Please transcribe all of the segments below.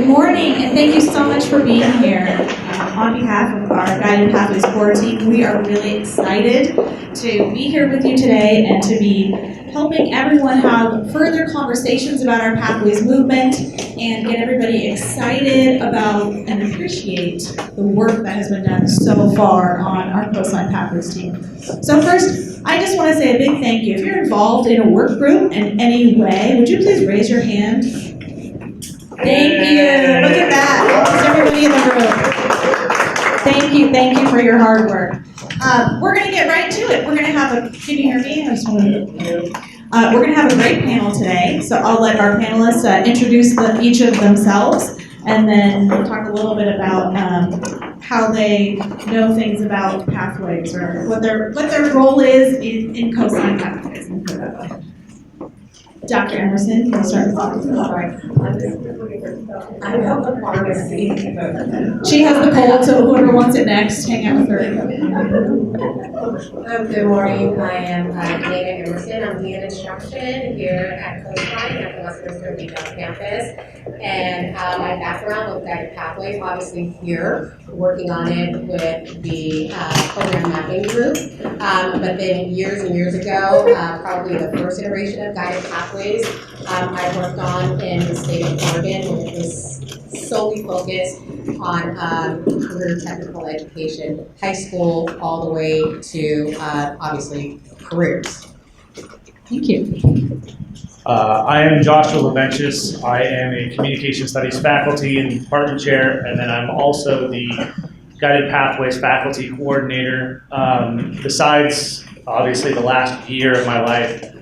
morning, and thank you so much for being here. On behalf of our Guided Pathways core team, we are really excited to be here with you today and to be helping everyone have further conversations about our Pathways movement and get everybody excited about and appreciate the work that has been done so far on our Coastline Pathways team. So first, I just want to say a big thank you. If you're involved in a work group in any way, would you please raise your hand? Thank you. Look at that. Almost everybody in the room. Thank you for your hard work. We're going to get right to it. We're going to have a, can you hear me? We're going to have a great panel today. So I'll let our panelists introduce each of themselves and then talk a little bit about how they know things about pathways or what their role is in Coastline Pathways. Dr. Emerson, can you start with that? I help the pharmacy. She has the poll, so whoever wants it next, hang out with her. Good morning. I am Dana Emerson. I'm lead instruction here at Coastline at the Westminster Retail Campus. And my background with Guided Pathways, obviously here, working on it with the program mapping group. But then years and years ago, probably the first iteration of Guided Pathways, I worked on in the state of Oregon, which was solely focused on career technical education, high school all the way to obviously careers. Thank you. I am Joshua Levenshus. I am a communication studies faculty and department chair, and then I'm also the Guided Pathways faculty coordinator. Besides, obviously, the last year of my life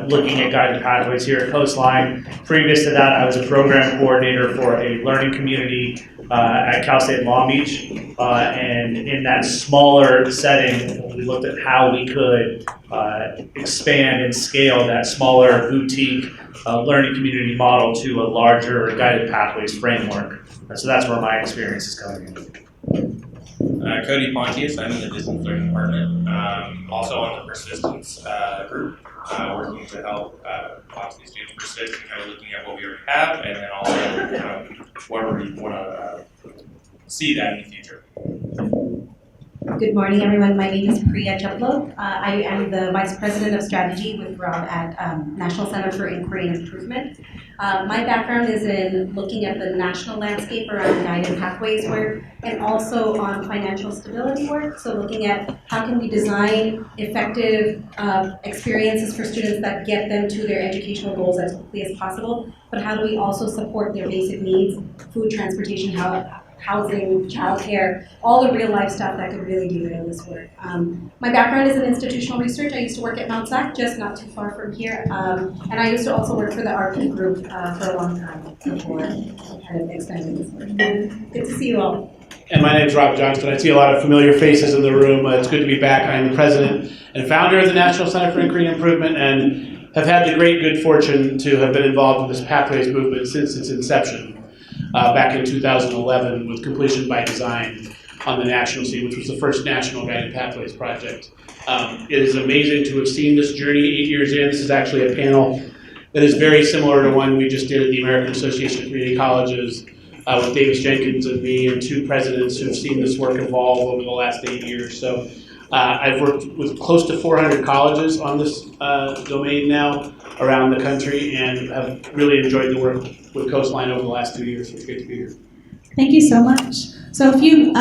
looking at Guided Pathways here at Coastline. Previous to that, I was a program coordinator for a learning community at Cal State Long Beach. And in that smaller setting, we looked at how we could expand and scale that smaller boutique learning community model to a larger Guided Pathways framework. And so that's where my experience is coming in. Cody, Pontius, I'm in the distance learning department, also on the persistence group, working to help possibly students persist and kind of looking at what we already have and then also where we want to see that in the future. Good morning, everyone. My name is Priya Chaplot. I am the Vice President of Strategy with Rob at National Center for Inquiry and Improvement. My background is in looking at the national landscape around Guided Pathways work and also on financial stability work. So looking at how can we design effective experiences for students that get them to their educational goals as quickly as possible, but how do we also support their basic needs, food, transportation, housing, childcare, all the real life stuff that could really do it in this work. My background is in institutional research. I used to work at Mount SAC, just not too far from here. And I used to also work for the RP group for a long time before kind of expanding this work. Good to see you all. And my name is Rob Johnstone. I see a lot of familiar faces in the room. It's good to be back. I am the president and founder of the National Center for Inquiry and Improvement and have had the great good fortune to have been involved with this Pathways movement since its inception. Back in 2011 with completion by design on the national scene, which was the first national Guided Pathways project. It is amazing to have seen this journey 8 years in. This is actually a panel that is very similar to one we just did at the American Association of Community Colleges with Davis Jenkins and me and two presidents who have seen this work evolve over the last 8 years. So I've worked with close to 400 colleges on this domain now around the country and have really enjoyed the work with Coastline over the last 2 years. So it's great to be here. Thank you so much. So if you,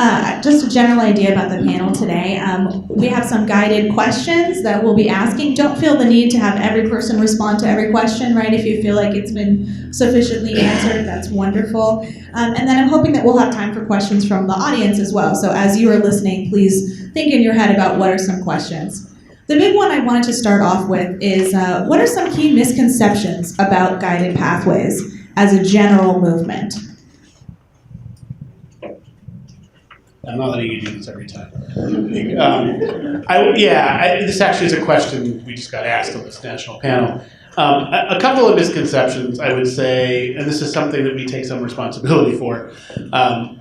just a general idea about the panel today, we have some guided questions that we'll be asking. Don't feel the need to have every person respond to every question, right? If you feel like it's been sufficiently answered, that's wonderful. And then I'm hoping that we'll have time for questions from the audience as well. So as you are listening, please think in your head about what are some questions. The big one I wanted to start off with is, what are some key misconceptions about Guided Pathways as a general movement? I'm not letting you do this every time. This actually is a question we just got asked on this national panel. A couple of misconceptions, I would say, and this is something that we take some responsibility for.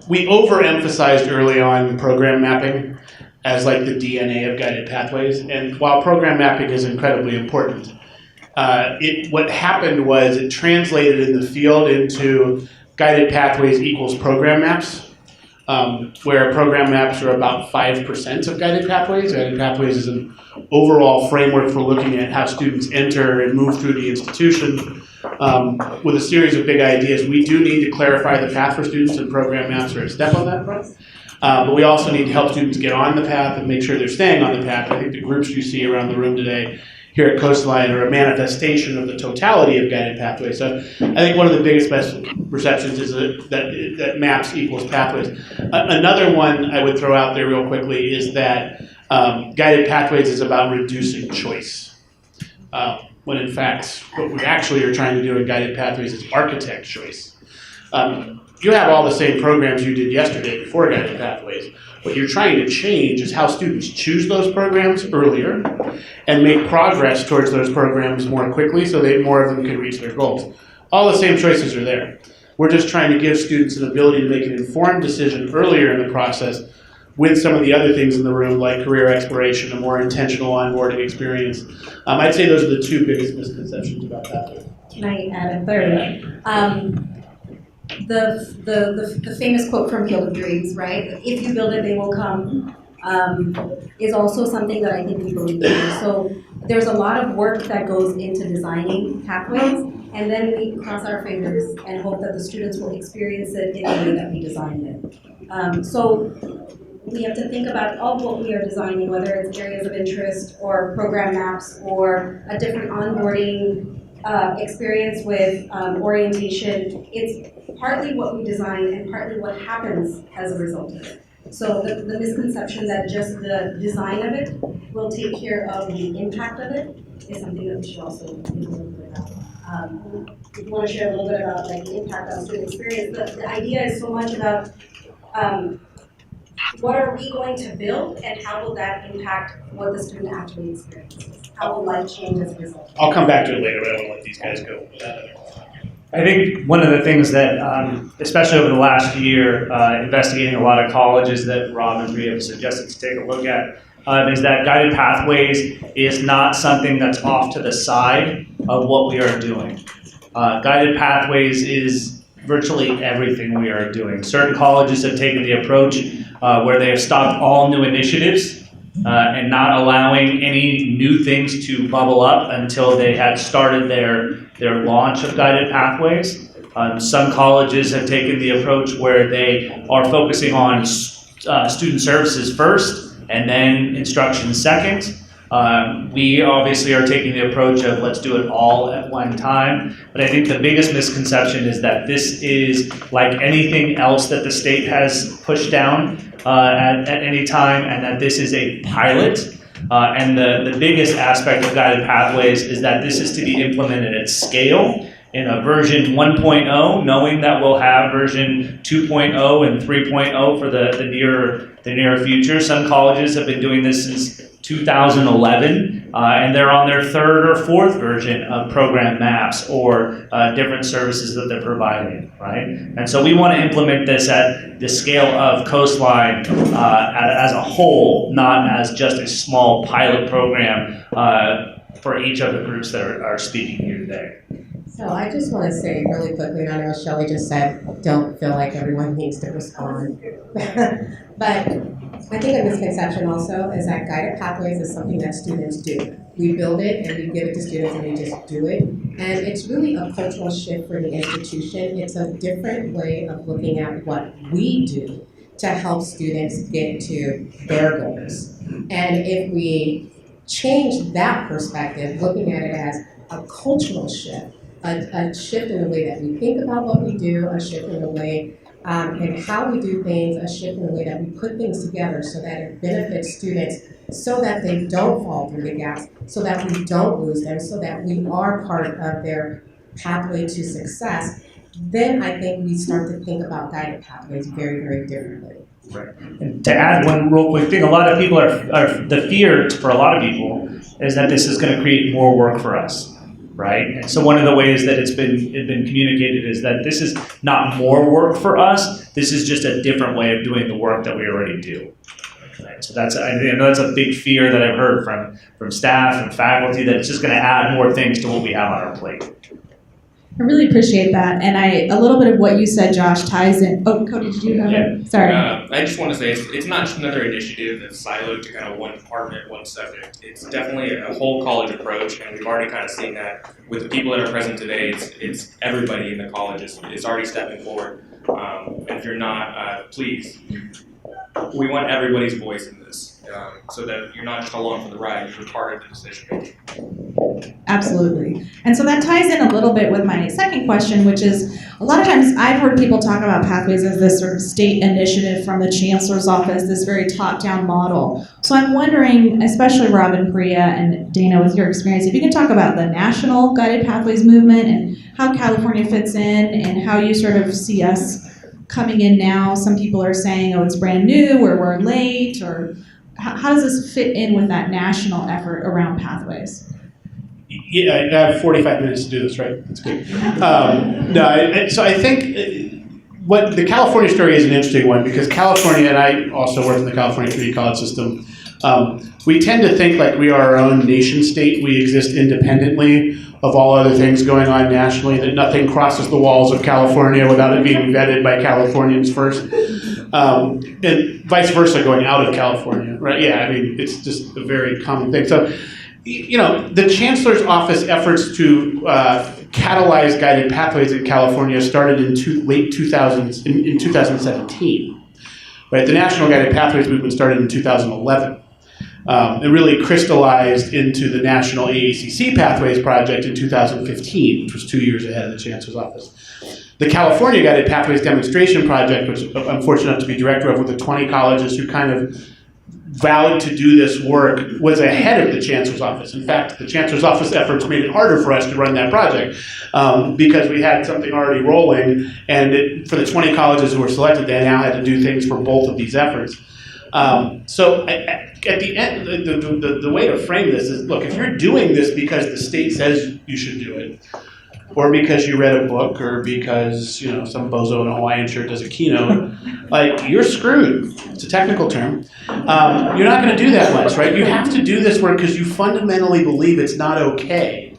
We overemphasized early on program mapping as like the DNA of Guided Pathways, and while program mapping is incredibly important, what happened was it translated in the field into guided pathways equals program maps, where program maps are about 5% of guided pathways. Guided pathways is an overall framework for looking at how students enter and move through the institution with a series of big ideas. We do need to clarify the path for students, and program maps are a step on that front. But we also need to help students get on the path and make sure they're staying on the path. I think the groups you see around the room today here at Coastline are a manifestation of the totality of guided pathways. So I think one of the biggest misperceptions is that maps equals pathways. Another one I would throw out there real quickly is that guided pathways is about reducing choice. When in fact, what we actually are trying to do in guided pathways is architect choice. You have all the same programs you did yesterday before guided pathways. What you're trying to change is how students choose those programs earlier and make progress towards those programs more quickly so that more of them can reach their goals. All the same choices are there. We're just trying to give students an ability to make an informed decision earlier in the process with some of the other things in the room, like career exploration, a more intentional onboarding experience. I'd say those are the two biggest misconceptions about pathways. Can I add a third? The famous quote from Field of Dreams, right? If you build it, they will come, is also something that I think we believe in. So there's a lot of work that goes into designing pathways, and then we cross our fingers and hope that the students will experience it in the way that we designed it. So we have to think about all what we are designing, whether it's areas of interest or program maps or a different onboarding experience with orientation. It's partly what we design and partly what happens as a result of it. So the misconception that just the design of it will take care of the impact of it is something that we should also think a little bit about. If you want to share a little bit about like the impact on student experience, the idea is so much about what are we going to build and how will that impact what the student actually experiences? How will life change as a result? I'll come back to it later, but I want to let these guys go. I think one of the things that, especially over the last year, investigating a lot of colleges that Rob and Priya have suggested to take a look at, is that guided pathways is not something that's off to the side of what we are doing. Guided pathways is virtually everything we are doing. Certain colleges have taken the approach where they have stopped all new initiatives and not allowing any new things to bubble up until they had started their launch of guided pathways. Some colleges have taken the approach where they are focusing on student services first and then instruction second. We obviously are taking the approach of let's do it all at one time, but I think the biggest misconception is that this is like anything else that the state has pushed down at any time, and that this is a pilot. And the biggest aspect of guided pathways is that this is to be implemented at scale in a version 1.0, knowing that we'll have version 2.0 and 3.0 for the near future. Some colleges have been doing this since 2011, and they're on their third or fourth version of program maps or different services that they're providing, right? And so we want to implement this at the scale of Coastline as a whole, not as just a small pilot program for each of the groups that are speaking here today. So I just want to say really quickly, and I know Shelley just said, don't feel like everyone needs to respond. But I think a misconception also is that guided pathways is something that students do. We build it and we give it to students and they just do it. And it's really a cultural shift for the institution. It's a different way of looking at what we do to help students get to their goals. And if we change that perspective, looking at it as a cultural shift, a shift in the way that we think about what we do, a shift in the way and how we do things, a shift in the way that we put things together so that it benefits students, so that they don't fall through the gaps, so that we don't lose them, so that we are part of their pathway to success, then I think we start to think about guided pathways very, very differently. Right. And to add one real quick thing, a lot of people are the fear for a lot of people is that this is going to create more work for us. Right? And so one of the ways that it's been communicated is that this is not more work for us. This is just a different way of doing the work that we already do. Right? So I know that's a big fear that I've heard from staff and faculty, that it's just going to add more things to what we have on our plate. I really appreciate that, and a little bit of what you said, Josh, ties in. Oh, Cody, did you have it? Sorry. I just want to say it's not just another initiative that's siloed to kind of one department, one subject. It's definitely a whole college approach, and we've already kind of seen that with the people that are present today. It's everybody in the college is already stepping forward. And if you're not, please, we want everybody's voice in this, so that you're not just along for the ride, you're part of the decision making. Absolutely. And so that ties in a little bit with my second question, which is a lot of times I've heard people talk about Pathways as this sort of state initiative from the Chancellor's office, this very top-down model. So I'm wondering, especially Robin, Priya, and Dana, with your experience, if you can talk about the national Guided Pathways movement and how California fits in and how you sort of see us coming in now. Some people are saying, oh, it's brand new, or we're late, or how does this fit in with that national effort around Pathways? Yeah, I have 45 minutes to do this, right? That's good. So I think what the California story is an interesting one, because California, and I also work in the California community college system, we tend to think like we are our own nation state. We exist independently of all other things going on nationally, that nothing crosses the walls of California without it being vetted by Californians first. And vice versa going out of California, right? Yeah, I mean, it's just a very common thing. So, the Chancellor's office efforts to catalyze guided pathways in California started in late 2017. Right, the National Guided Pathways movement started in 2011. It really crystallized into the National AACC Pathways Project in 2015, which was 2 years ahead of the Chancellor's office. The California Guided Pathways Demonstration Project, which I'm fortunate enough to be director of with the 20 colleges who kind of vowed to do this work, was ahead of the Chancellor's office. In fact, the Chancellor's office efforts made it harder for us to run that project because we had something already rolling, and for the 20 colleges who were selected, they now had to do things for both of these efforts. So at the end, the way to frame this is, look, if you're doing this because the state says you should do it, or because you read a book, or because some bozo in a Hawaiian shirt does a keynote, like, you're screwed. It's a technical term. You're not going to do that much, right? You have to do this work because you fundamentally believe it's not okay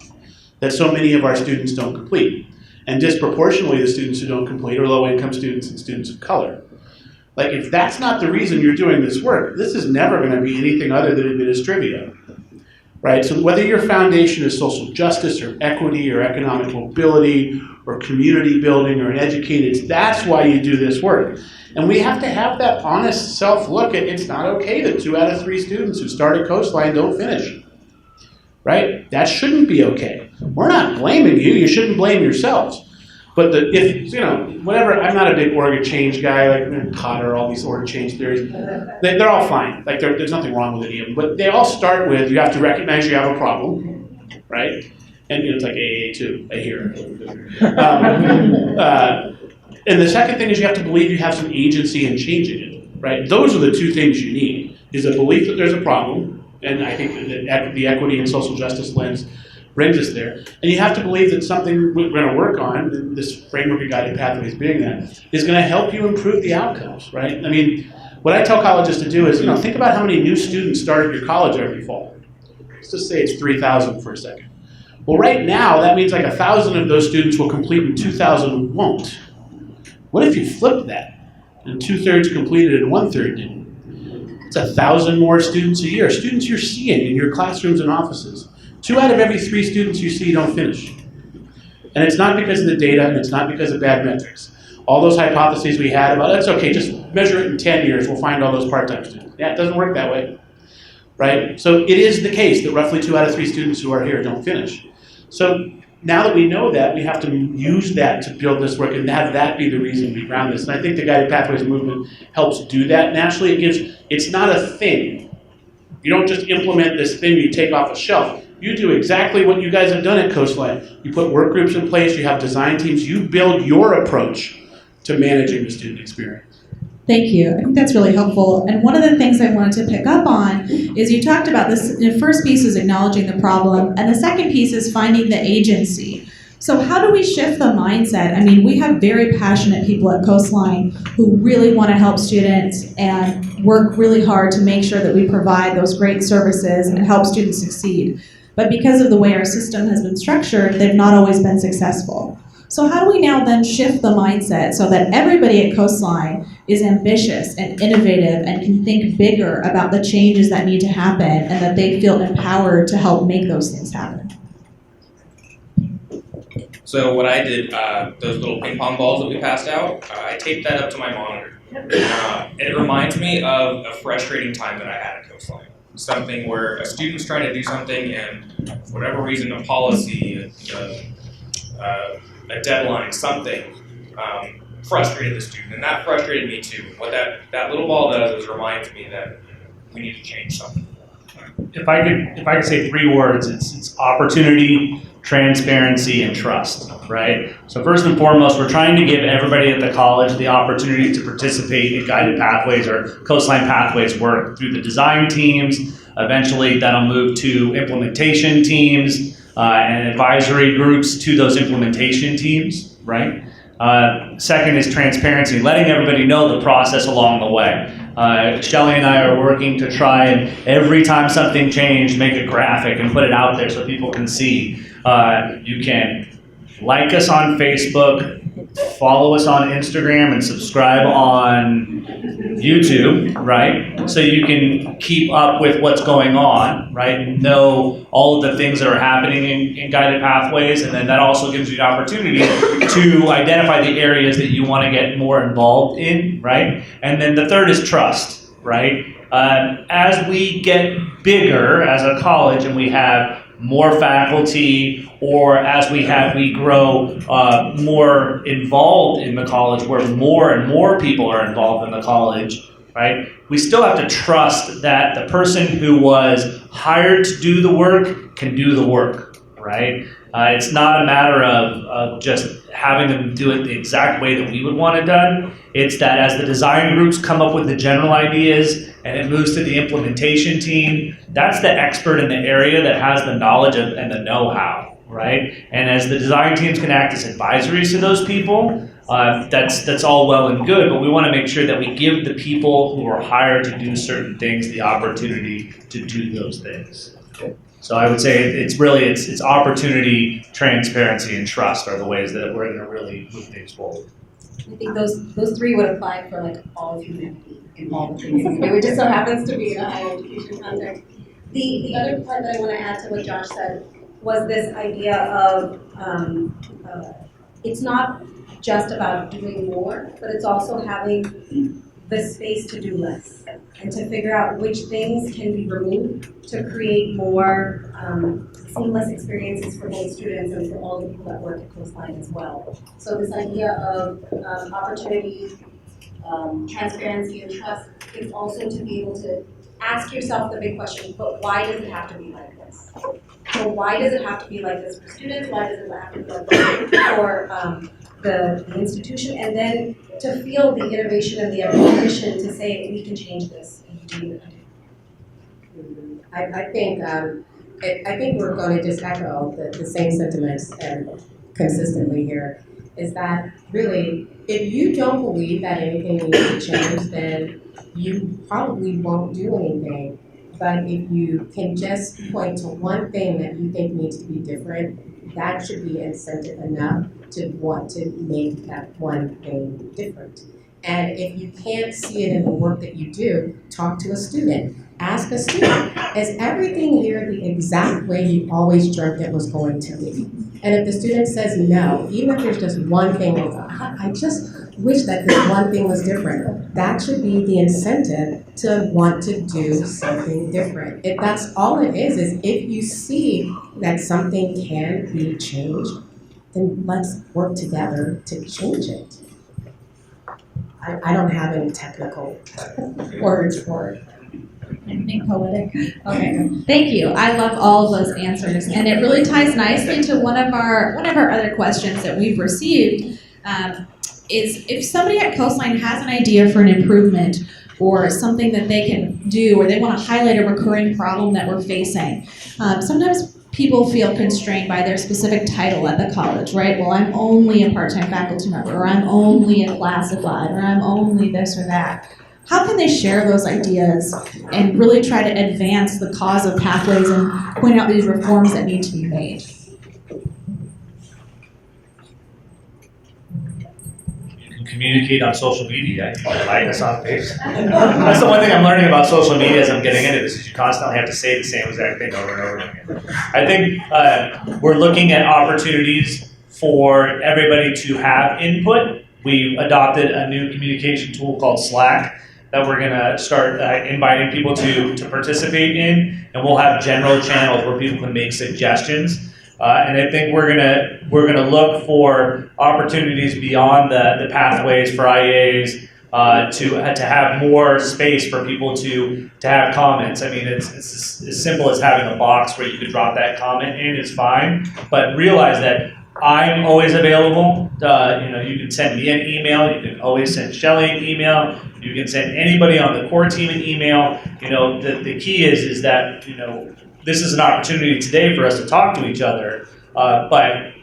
that so many of our students don't complete, and disproportionately the students who don't complete are low-income students and students of color. Like, if that's not the reason you're doing this work, this is never going to be anything other than administrivia. Right? So whether your foundation is social justice or equity or economic mobility or community building or educated, that's why you do this work. And we have to have that honest self-look at, it's not okay that 2 out of 3 students who start at Coastline don't finish. Right? That shouldn't be okay. We're not blaming you. You shouldn't blame yourselves. But whatever, I'm not a big org change guy, like Cotter, all these org change theories. They're all fine. Like, there's nothing wrong with any of them. But they all start with, you have to recognize you have a problem, right? And it's like AA too, I hear. And the second thing is you have to believe you have some agency in changing it, right? Those are the 2 things you need, is a belief that there's a problem, and I think that the equity and social justice lens brings us there. And you have to believe that something we're going to work on, this framework of guided pathways being that, is going to help you improve the outcomes, right? I mean, what I tell colleges to do is, think about how many new students start at your college every fall. Let's just say it's 3,000 for a second. Well, right now, that means like 1,000 of those students will complete and 2,000 won't. What if you flipped that? And 2/3 completed and 1/3 didn't? It's 1,000 more students a year. Students you're seeing in your classrooms and offices. 2 out of every 3 students you see don't finish. And it's not because of the data, and it's not because of bad metrics. All those hypotheses we had about, that's okay, just measure it in 10 years, we'll find all those part-time students. Yeah, it doesn't work that way, right? So it is the case that roughly 2 out of 3 students who are here don't finish. So now that we know that, we have to use that to build this work and have that be the reason we ground this. And I think the Guided Pathways movement helps do that naturally. It's not a thing. You don't just implement this thing you take off a shelf. You do exactly what you guys have done at Coastline. You put work groups in place, you have design teams, you build your approach to managing the student experience. Thank you. I think that's really helpful. And one of the things I wanted to pick up on is you talked about this, the first piece is acknowledging the problem, and the second piece is finding the agency. So how do we shift the mindset? I mean, we have very passionate people at Coastline who really want to help students and work really hard to make sure that we provide those great services and help students succeed. But because of the way our system has been structured, they've not always been successful. So how do we now then shift the mindset so that everybody at Coastline is ambitious and innovative and can think bigger about the changes that need to happen and that they feel empowered to help make those things happen? So what I did, those little ping pong balls that we passed out, I taped that up to my monitor. And it reminds me of a frustrating time that I had at Coastline. Something where a student's trying to do something and for whatever reason, a policy, a deadline, something, frustrated the student. And that frustrated me too. What that little ball does is reminds me that we need to change something. If I could say 3 words, it's opportunity, transparency, and trust, right? So first and foremost, we're trying to give everybody at the college the opportunity to participate in guided pathways or Coastline pathways work through the design teams. Eventually, that'll move to implementation teams and advisory groups to those implementation teams, right? Second is transparency, letting everybody know the process along the way. Shelly and I are working to try and every time something changed, make a graphic and put it out there so people can see. You can like us on Facebook, follow us on Instagram, and subscribe on YouTube, right? So you can keep up with what's going on, right? And know all of the things that are happening in guided pathways. And then that also gives you the opportunity to identify the areas that you want to get more involved in, right? And then the third is trust, right? As we get bigger as a college and we have more faculty, or as we grow more involved in the college, where more and more people are involved in the college, right? We still have to trust that the person who was hired to do the work can do the work, right? It's not a matter of just having them do it the exact way that we would want it done. It's that as the design groups come up with the general ideas and it moves to the implementation team, that's the expert in the area that has the knowledge and the know-how, right? And as the design teams can act as advisories to those people, that's all well and good, but we want to make sure that we give the people who are hired to do certain things the opportunity to do those things. So I would say it's opportunity, transparency, and trust are the ways that we're going to really move things forward. I think those 3 would apply for like all of humanity in all the things. It just so happens to be in a higher education context. The other part that I want to add to what Josh said was this idea of it's not just about doing more, but it's also having the space to do less and to figure out which things can be removed to create more seamless experiences for both students and for all the people that work at Coastline as well. So this idea of opportunity, transparency, and trust is also to be able to ask yourself the big question, but why does it have to be like this? So why does it have to be like this for students? Why does it have to be like this for the institution? And then to feel the innovation and the ambition to say, we can change this. I think we're going to just echo the same sentiments consistently here, is that really, if you don't believe that anything needs to change, then you probably won't do anything. But if you can just point to one thing that you think needs to be different, that should be incentive enough to want to make that one thing different. And if you can't see it in the work that you do, talk to a student. Ask a student, is everything here the exact way you always dreamt it was going to be? And if the student says no, even if there's just one thing, I just wish that this one thing was different, that should be the incentive to want to do something different. If that's all it is if you see that something can be changed, then let's work together to change it. I don't have any technical words for it. Anything poetic? Okay, thank you. I love all of those answers, and it really ties nicely to one of our other questions that we've received. Is if somebody at Coastline has an idea for an improvement or something that they can do, or they want to highlight a recurring problem that we're facing, sometimes people feel constrained by their specific title at the college, right? Well, I'm only a part-time faculty member, or I'm only a classified, or I'm only this or that. How can they share those ideas and really try to advance the cause of pathways and point out these reforms that need to be made? communicate on social media. You can like us on Facebook. That's the one thing I'm learning about social media as I'm getting into this, is you constantly have to say the same exact thing over and over again. I think we're looking at opportunities for everybody to have input. We adopted a new communication tool called Slack that we're gonna start inviting people to participate in, and we'll have general channels where people can make suggestions. And I think we're gonna look for opportunities beyond the pathways for IAs to have more space for people to have comments. I mean, it's as simple as having a box where you could drop that comment in is fine, but realize that I'm always available. You can send me an email. You can always send Shelly an email. You can send anybody on the core team an email. The key is that this is an opportunity today for us to talk to each other, but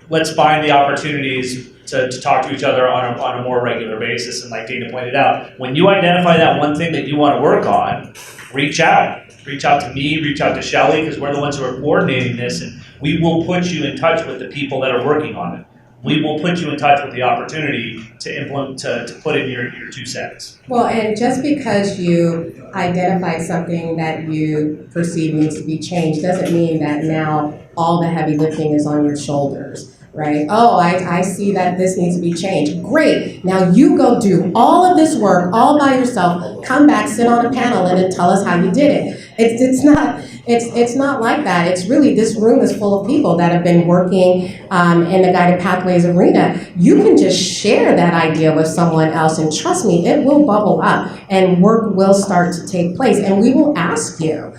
let's find the opportunities to talk to each other on a more regular basis. And like Dana pointed out, when you identify that one thing that you want to work on, reach out. Reach out to me, reach out to Shelly, because we're the ones who are coordinating this, and we will put you in touch with the people that are working on it. We will put you in touch with the opportunity to implement, to put in your 2 cents. Well, and just because you identified something that you perceive needs to be changed doesn't mean that now all the heavy lifting is on your shoulders, right? Oh, I see that this needs to be changed. Great. Now you go do all of this work all by yourself, come back, sit on a panel, and then tell us how you did it. It's not like that. It's really, this room is full of people that have been working in the Guided Pathways arena. You can just share that idea with someone else, and trust me, it will bubble up and work will start to take place. And we will ask you,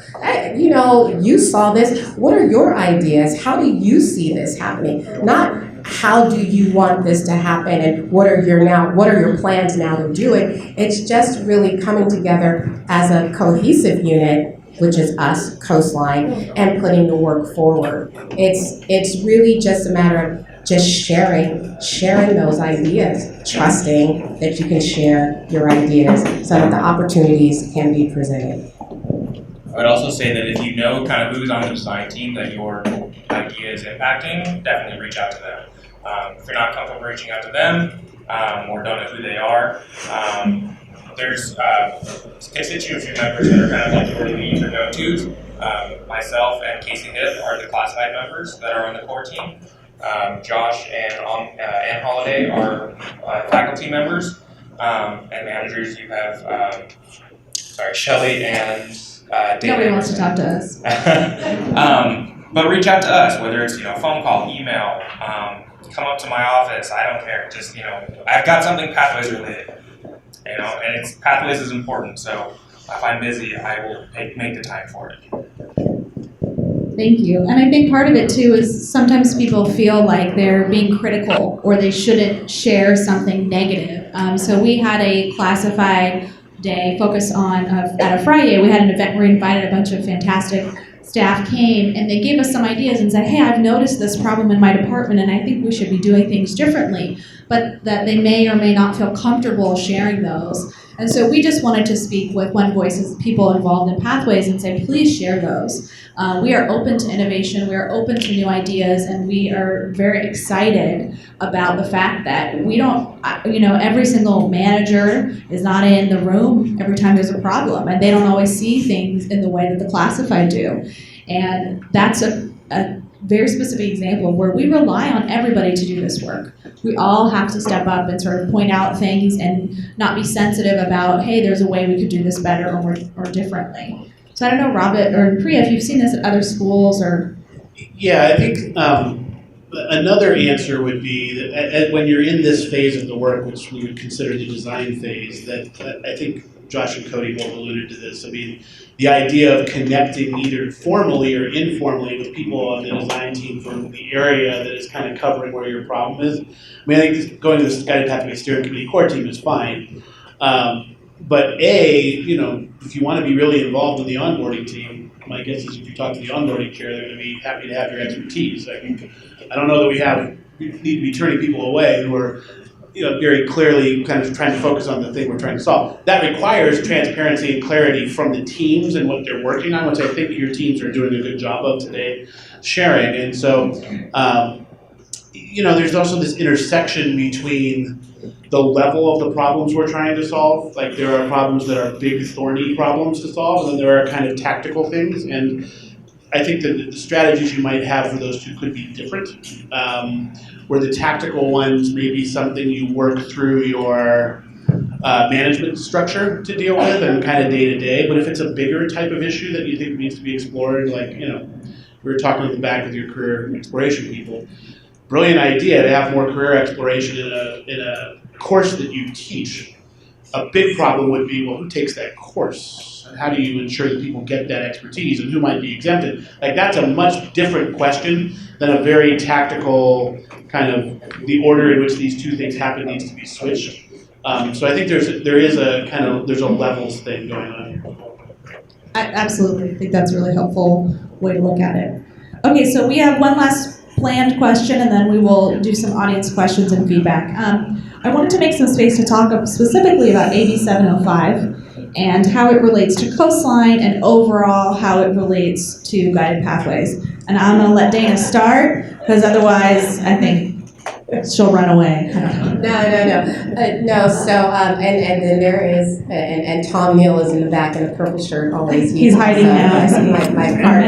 you saw this, what are your ideas? How do you see this happening? Not how do you want this to happen and what are your plans now to do it? It's just really coming together as a cohesive unit, which is us, Coastline, and putting the work forward. It's really just a matter of just sharing those ideas, trusting that you can share your ideas so that the opportunities can be presented. I would also say that if you know kind of who's on the design team that your idea is impacting, definitely reach out to them. If you're not comfortable reaching out to them or don't know who they are, there's constituency members that are kind of like your leads or go-tos. Myself and Casey Hipp are the classified members that are on the core team. Josh and Holiday are faculty members. And managers, you have, Shelly and David. Nobody wants to talk to us. But reach out to us, whether it's phone call, email, come up to my office. I don't care. Just I've got something Pathways related. And it's Pathways is important. So if I'm busy, I will make the time for it. Thank you. And I think part of it too is sometimes people feel like they're being critical or they shouldn't share something negative. So we had a classified day focused on, at a Friday, we had an event where we invited a bunch of fantastic staff came and they gave us some ideas and said, hey, I've noticed this problem in my department and I think we should be doing things differently, but that they may or may not feel comfortable sharing those. And so we just wanted to speak with one voice as people involved in Pathways and say, please share those. We are open to innovation, we are open to new ideas, and we are very excited about the fact that we don't, every single manager is not in the room every time there's a problem, and they don't always see things in the way that the classified do. And that's a very specific example of where we rely on everybody to do this work. We all have to step up and sort of point out things and not be sensitive about, hey, there's a way we could do this better or differently. So I don't know, Robert or Priya, if you've seen this at other schools or... Yeah, I think another answer would be that when you're in this phase of the work, which we would consider the design phase, that I think Josh and Cody both alluded to this. I mean, the idea of connecting either formally or informally with people on the design team from the area that is kind of covering where your problem is. I mean, I think going to this Guided Pathways Steering Committee core team is fine. But if you want to be really involved in the onboarding team, my guess is if you talk to the onboarding chair, they're going to be happy to have your expertise. I don't know that we need to be turning people away who are very clearly kind of trying to focus on the thing we're trying to solve. That requires transparency and clarity from the teams and what they're working on, which I think your teams are doing a good job of today sharing. And so, there's also this intersection between the level of the problems we're trying to solve. Like there are problems that are big, thorny problems to solve, and then there are kind of tactical things. And I think that the strategies you might have for those two could be different. Where the tactical ones may be something you work through your management structure to deal with and kind of day to day. But if it's a bigger type of issue that you think needs to be explored, like, we were talking at the back with your career exploration people, brilliant idea to have more career exploration in a course that you teach. A big problem would be, well, who takes that course? And how do you ensure that people get that expertise and who might be exempted? Like that's a much different question than a very tactical kind of the order in which these two things happen needs to be switched. So I think there's a levels thing going on here. Absolutely, I think that's a really helpful way to look at it. Okay, so we have one last planned question, and then we will do some audience questions and feedback. I wanted to make some space to talk specifically about AB 705 and how it relates to Coastline and overall how it relates to guided pathways. And I'm going to let Dana start, because otherwise I think she'll run away. No. So, and then there is, and Tom Neal is in the back in a purple shirt always. He's hiding now, I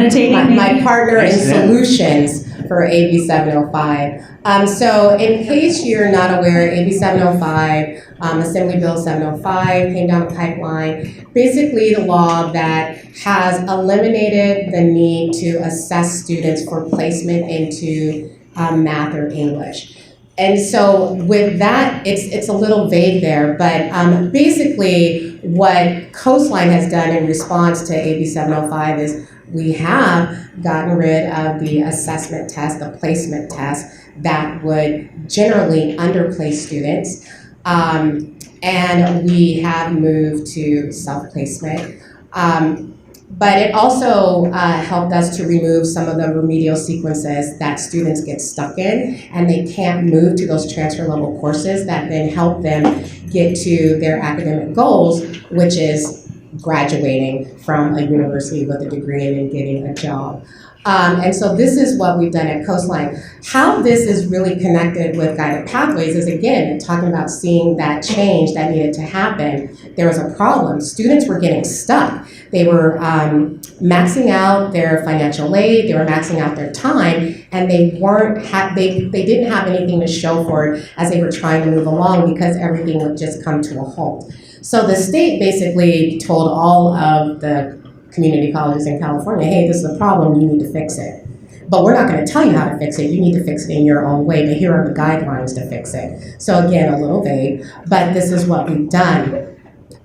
see. My partner in solutions for AB 705. So in case you're not aware, AB 705, Assembly Bill 705 came down the pipeline. Basically the law that has eliminated the need to assess students for placement into math or English. And so with that, it's a little vague there, but basically what Coastline has done in response to AB 705 is we have gotten rid of the assessment test, the placement test that would generally underplace students, and we have moved to self-placement. But it also helped us to remove some of the remedial sequences that students get stuck in, and they can't move to those transfer level courses that then help them get to their academic goals, which is graduating from a university with a degree and then getting a job. And so this is what we've done at Coastline. How this is really connected with guided pathways is, again, talking about seeing that change that needed to happen. There was a problem. Students were getting stuck. They were maxing out their financial aid, they were maxing out their time, and they didn't have anything to show for it as they were trying to move along because everything would just come to a halt. So the state basically told all of the community colleges in California, hey, this is a problem, you need to fix it. But we're not going to tell you how to fix it, you need to fix it in your own way, but here are the guidelines to fix it. So again, a little vague, but this is what we've done.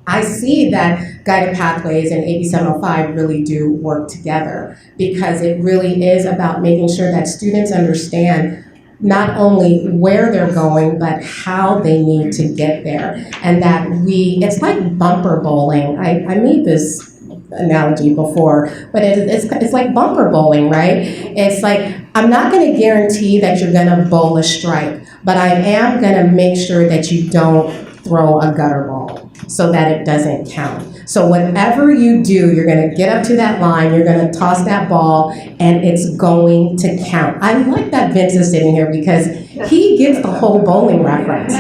I see that guided pathways and AB 705 really do work together because it really is about making sure that students understand not only where they're going, but how they need to get there. And that it's like bumper bowling. I made this analogy before, but it's like bumper bowling, right? It's like, I'm not going to guarantee that you're going to bowl a strike, but I am going to make sure that you don't throw a gutter ball so that it doesn't count. So whatever you do, you're going to get up to that line, you're going to toss that ball, and it's going to count. I like that Vince is sitting here because he gets the whole bowling reference.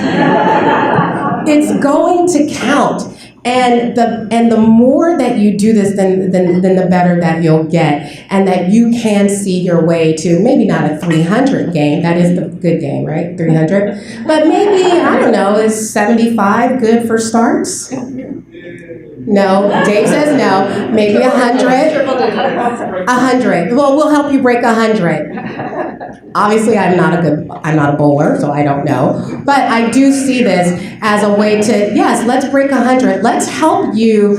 It's going to count. And the more that you do this, then the better that you'll get, and that you can see your way to maybe not a 300 game. That is the good game, right? 300, but maybe I don't know. Is 75 good for starts? No, Dave says no. Maybe 100. 100. Well, we'll help you break 100. Obviously, I'm not a bowler, so I don't know. But I do see this as a way to, yes, let's break 100. Let's help you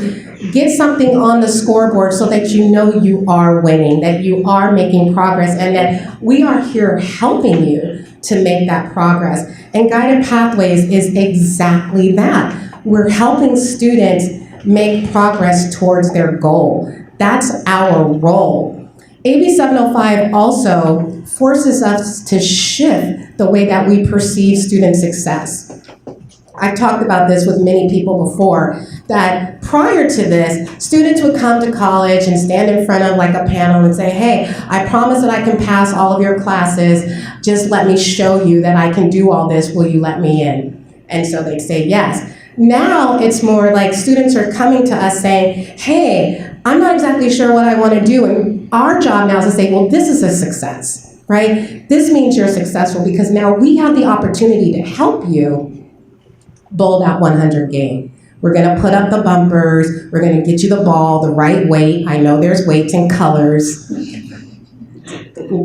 get something on the scoreboard so that you know you are winning, that you are making progress, and that we are here helping you to make that progress. And Guided Pathways is exactly that. We're helping students make progress towards their goal. That's our role. AB 705 also forces us to shift the way that we perceive student success. I've talked about this with many people before, that prior to this, students would come to college and stand in front of like a panel and say, hey, I promise that I can pass all of your classes, just let me show you that I can do all this, will you let me in? And so they'd say yes. Now it's more like students are coming to us saying, hey, I'm not exactly sure what I want to do. And our job now is to say, well, this is a success, right? This means you're successful because now we have the opportunity to help you bowl that 100 game. We're going to put up the bumpers. We're going to get you the ball the right weight. I know there's weights and colors.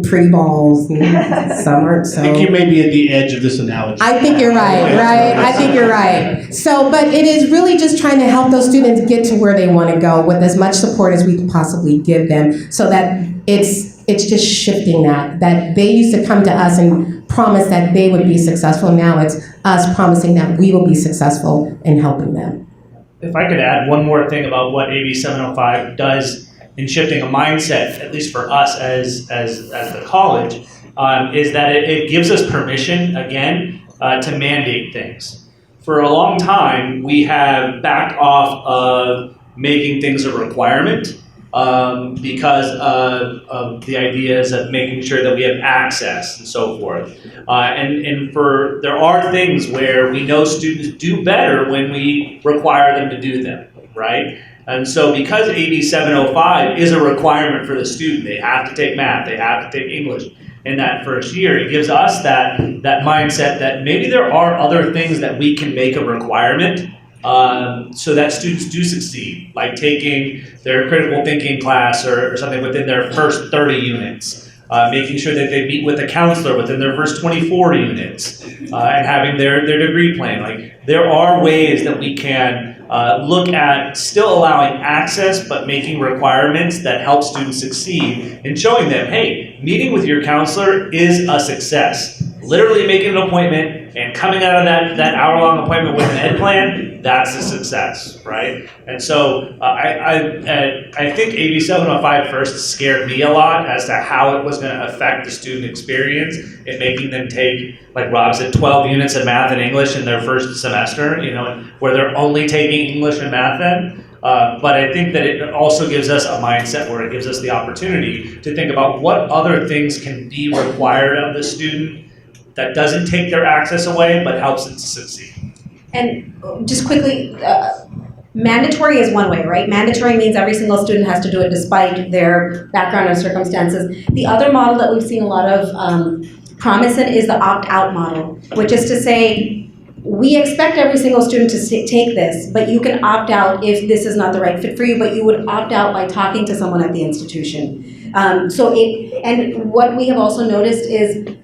Pretty balls. Some aren't so. I think you may be at the edge of this analogy. I think you're right? I think you're right. So, but it is really just trying to help those students get to where they want to go with as much support as we can possibly give them so that it's just shifting that they used to come to us and promise that they would be successful. Now it's us promising that we will be successful in helping them. If I could add one more thing about what AB 705 does in shifting a mindset, at least for us as the college, is that it gives us permission, again, to mandate things. For a long time, we have backed off of making things a requirement because of the ideas of making sure that we have access and so forth. And there are things where we know students do better when we require them to do them, right? And so because AB 705 is a requirement for the student, they have to take math, they have to take English in that first year, it gives us that mindset that maybe there are other things that we can make a requirement so that students do succeed, like taking their critical thinking class or something within their first 30 units, making sure that they meet with a counselor within their first 24 units, and having their degree plan. Like, there are ways that we can look at still allowing access, but making requirements that help students succeed and showing them, hey, meeting with your counselor is a success. Literally making an appointment and coming out of that hour-long appointment with an ed plan, that's a success, right? And so I think AB 705 first scared me a lot as to how it was going to affect the student experience in making them take, like Rob said, 12 units of math and English in their first semester, where they're only taking English and math then. But I think that it also gives us a mindset where it gives us the opportunity to think about what other things can be required of the student that doesn't take their access away, but helps it to succeed. And just quickly, mandatory is one way, right? Mandatory means every single student has to do it despite their background and circumstances. The other model that we've seen a lot of promise in is the opt-out model, which is to say, we expect every single student to take this, but you can opt out if this is not the right fit for you, but you would opt out by talking to someone at the institution. And what we have also noticed is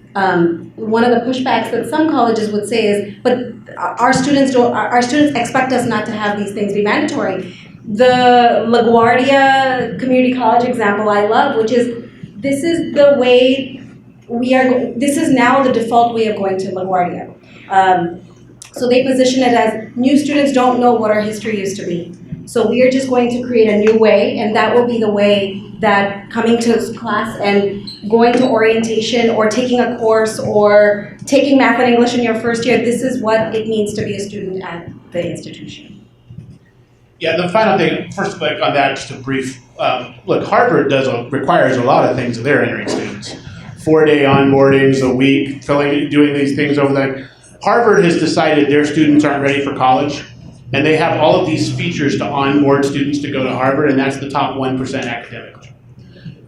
one of the pushbacks that some colleges would say is, but our students expect us not to have these things be mandatory. The LaGuardia Community College example I love, which is, this is the way this is now the default way of going to LaGuardia. So they position it as, new students don't know what our history used to be. So we are just going to create a new way, and that will be the way that coming to class and going to orientation or taking a course or taking math and English in your first year, this is what it means to be a student at the institution. Yeah, the final thing, first on that, just a brief, look, Harvard requires a lot of things of their entering students. 4-day onboardings a week, doing these things over there. Harvard has decided their students aren't ready for college, and they have all of these features to onboard students to go to Harvard, and that's the top 1% academically.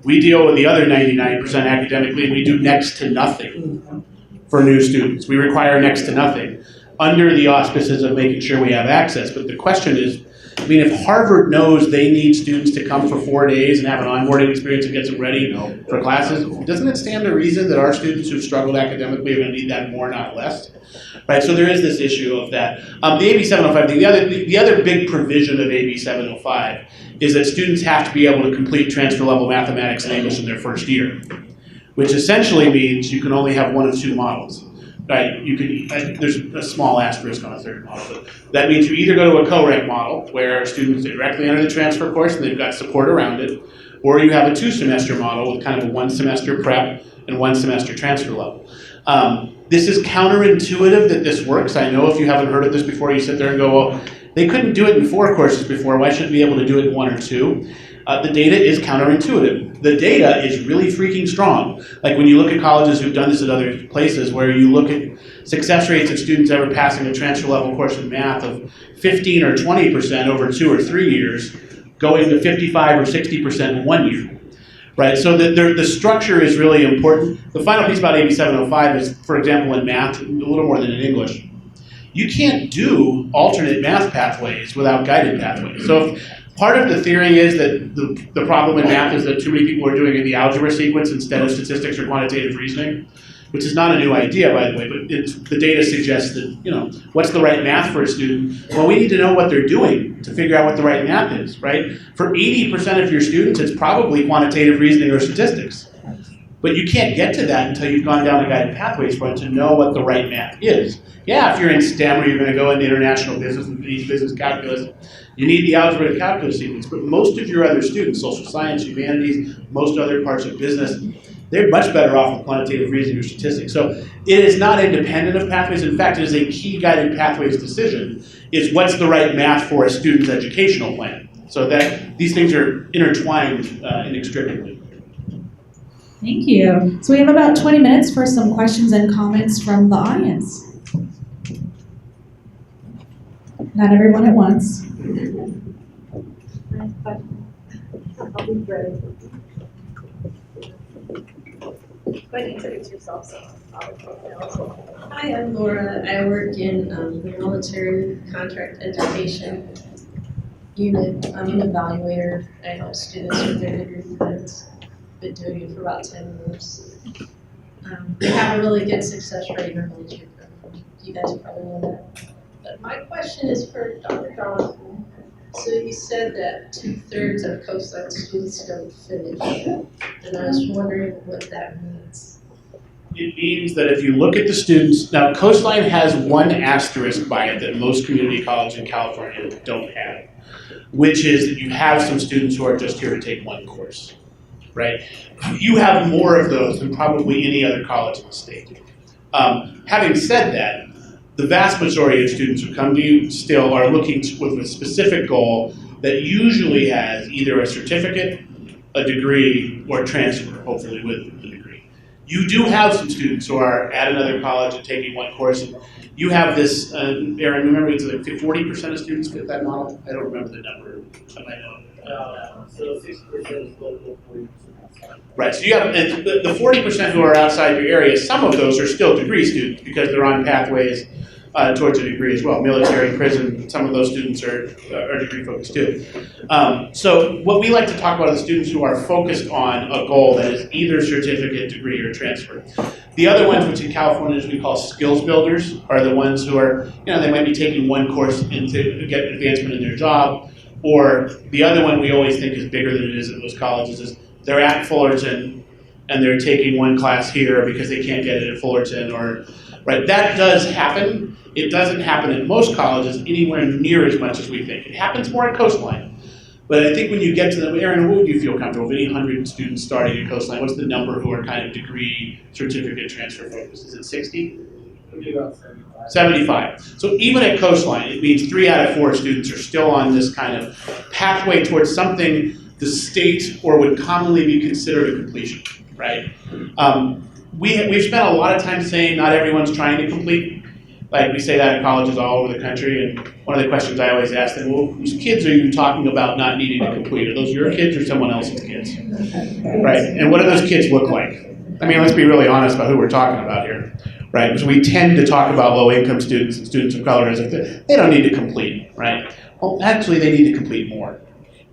We deal with the other 99% academically, and we do next to nothing for new students. We require next to nothing under the auspices of making sure we have access. But the question is, I mean, if Harvard knows they need students to come for 4 days and have an onboarding experience and get them ready for classes, doesn't it stand to reason that our students who've struggled academically are going to need that more, not less? Right, so there is this issue of that. The AB 705 thing, the other big provision of AB 705 is that students have to be able to complete transfer level mathematics and English in their first year, which essentially means you can only have one of two models. Right, there's a small asterisk on a third model, but that means you either go to a co-rec model where students directly enter the transfer course and they've got support around it, or you have a 2-semester model with kind of a 1-semester prep and 1-semester transfer level. This is counterintuitive that this works. I know if you haven't heard of this before, you sit there and go, well, they couldn't do it in 4 courses before, why shouldn't we be able to do it in 1 or 2? The data is counterintuitive. The data is really freaking strong. Like when you look at colleges who've done this at other places, where you look at success rates of students ever passing a transfer level course in math of 15 or 20% over 2 or 3 years, going to 55 or 60% in 1 year. Right, so the structure is really important. The final piece about AB 705 is, for example, in math, a little more than in English, you can't do alternate math pathways without guided pathways. So if part of the theory is that the problem in math is that too many people are doing it in the algebra sequence instead of statistics or quantitative reasoning, which is not a new idea, by the way, but the data suggests that, you know, what's the right math for a student? Well, we need to know what they're doing to figure out what the right math is, right? For 80% of your students, it's probably quantitative reasoning or statistics. But you can't get to that until you've gone down the guided pathways front to know what the right math is. Yeah, if you're in STEM or you're going to go into international business and business calculus, you need the algebra and calculus sequence. But most of your other students, social science, humanities, most other parts of business, they're much better off with quantitative reasoning or statistics. So it is not independent of pathways. In fact, it is a key guided pathways decision, is what's the right math for a student's educational plan. So that these things are intertwined inextricably. Thank you. So we have about 20 minutes for some questions and comments from the audience. Not everyone at once. I'll be ready. Go ahead and introduce yourself. Hi, I'm Laura. I work in the military contract education unit. I'm an evaluator. I help students with their degree plans. Been doing it for about 10 years. We have a really good success rate in our military program. You guys probably know that. But my question is for Dr. Johnstone. So you said that 2/3 of Coastline students don't finish, and I was wondering what that means. It means that if you look at the students, now Coastline has one asterisk by it that most community colleges in California don't have, which is that you have some students who are just here to take one course, right? You have more of those than probably any other college in the state. Having said that, the vast majority of students who come to you still are looking with a specific goal that usually has either a certificate, a degree, or transfer, hopefully with a degree. You do have some students who are at another college and taking one course, and you have this, Aaron, remember it's like 40% of students fit that model? I don't remember the number. I might know. So 60% is local, 40% outside. Right, so you have the 40% who are outside your area, some of those are still degree students because they're on pathways towards a degree as well. Military, prison, some of those students are degree focused too. So what we like to talk about are the students who are focused on a goal that is either certificate, degree, or transfer. The other ones, which in California we call skills builders, are the ones who are, they might be taking one course to get advancement in their job, or the other one we always think is bigger than it is at most colleges is they're at Fullerton and they're taking one class here because they can't get it at Fullerton, or, right, that does happen. It doesn't happen at most colleges anywhere near as much as we think. It happens more at Coastline. But I think when you get to them, Aaron, what would you feel comfortable with? 800 students starting at Coastline, what's the number who are kind of degree, certificate, transfer focused? Is it 60? Maybe about 75. 75. So even at Coastline, it means 3 out of 4 students are still on this kind of pathway towards something the state or would commonly be considered a completion, right? We've spent a lot of time saying not everyone's trying to complete. Like we say that in colleges all over the country, and one of the questions I always ask them, well, whose kids are you talking about not needing to complete? Are those your kids or someone else's kids? Right, and what do those kids look like? I mean, let's be really honest about who we're talking about here, right? Because we tend to talk about low-income students and students of color as if they don't need to complete, right? Well, actually, they need to complete more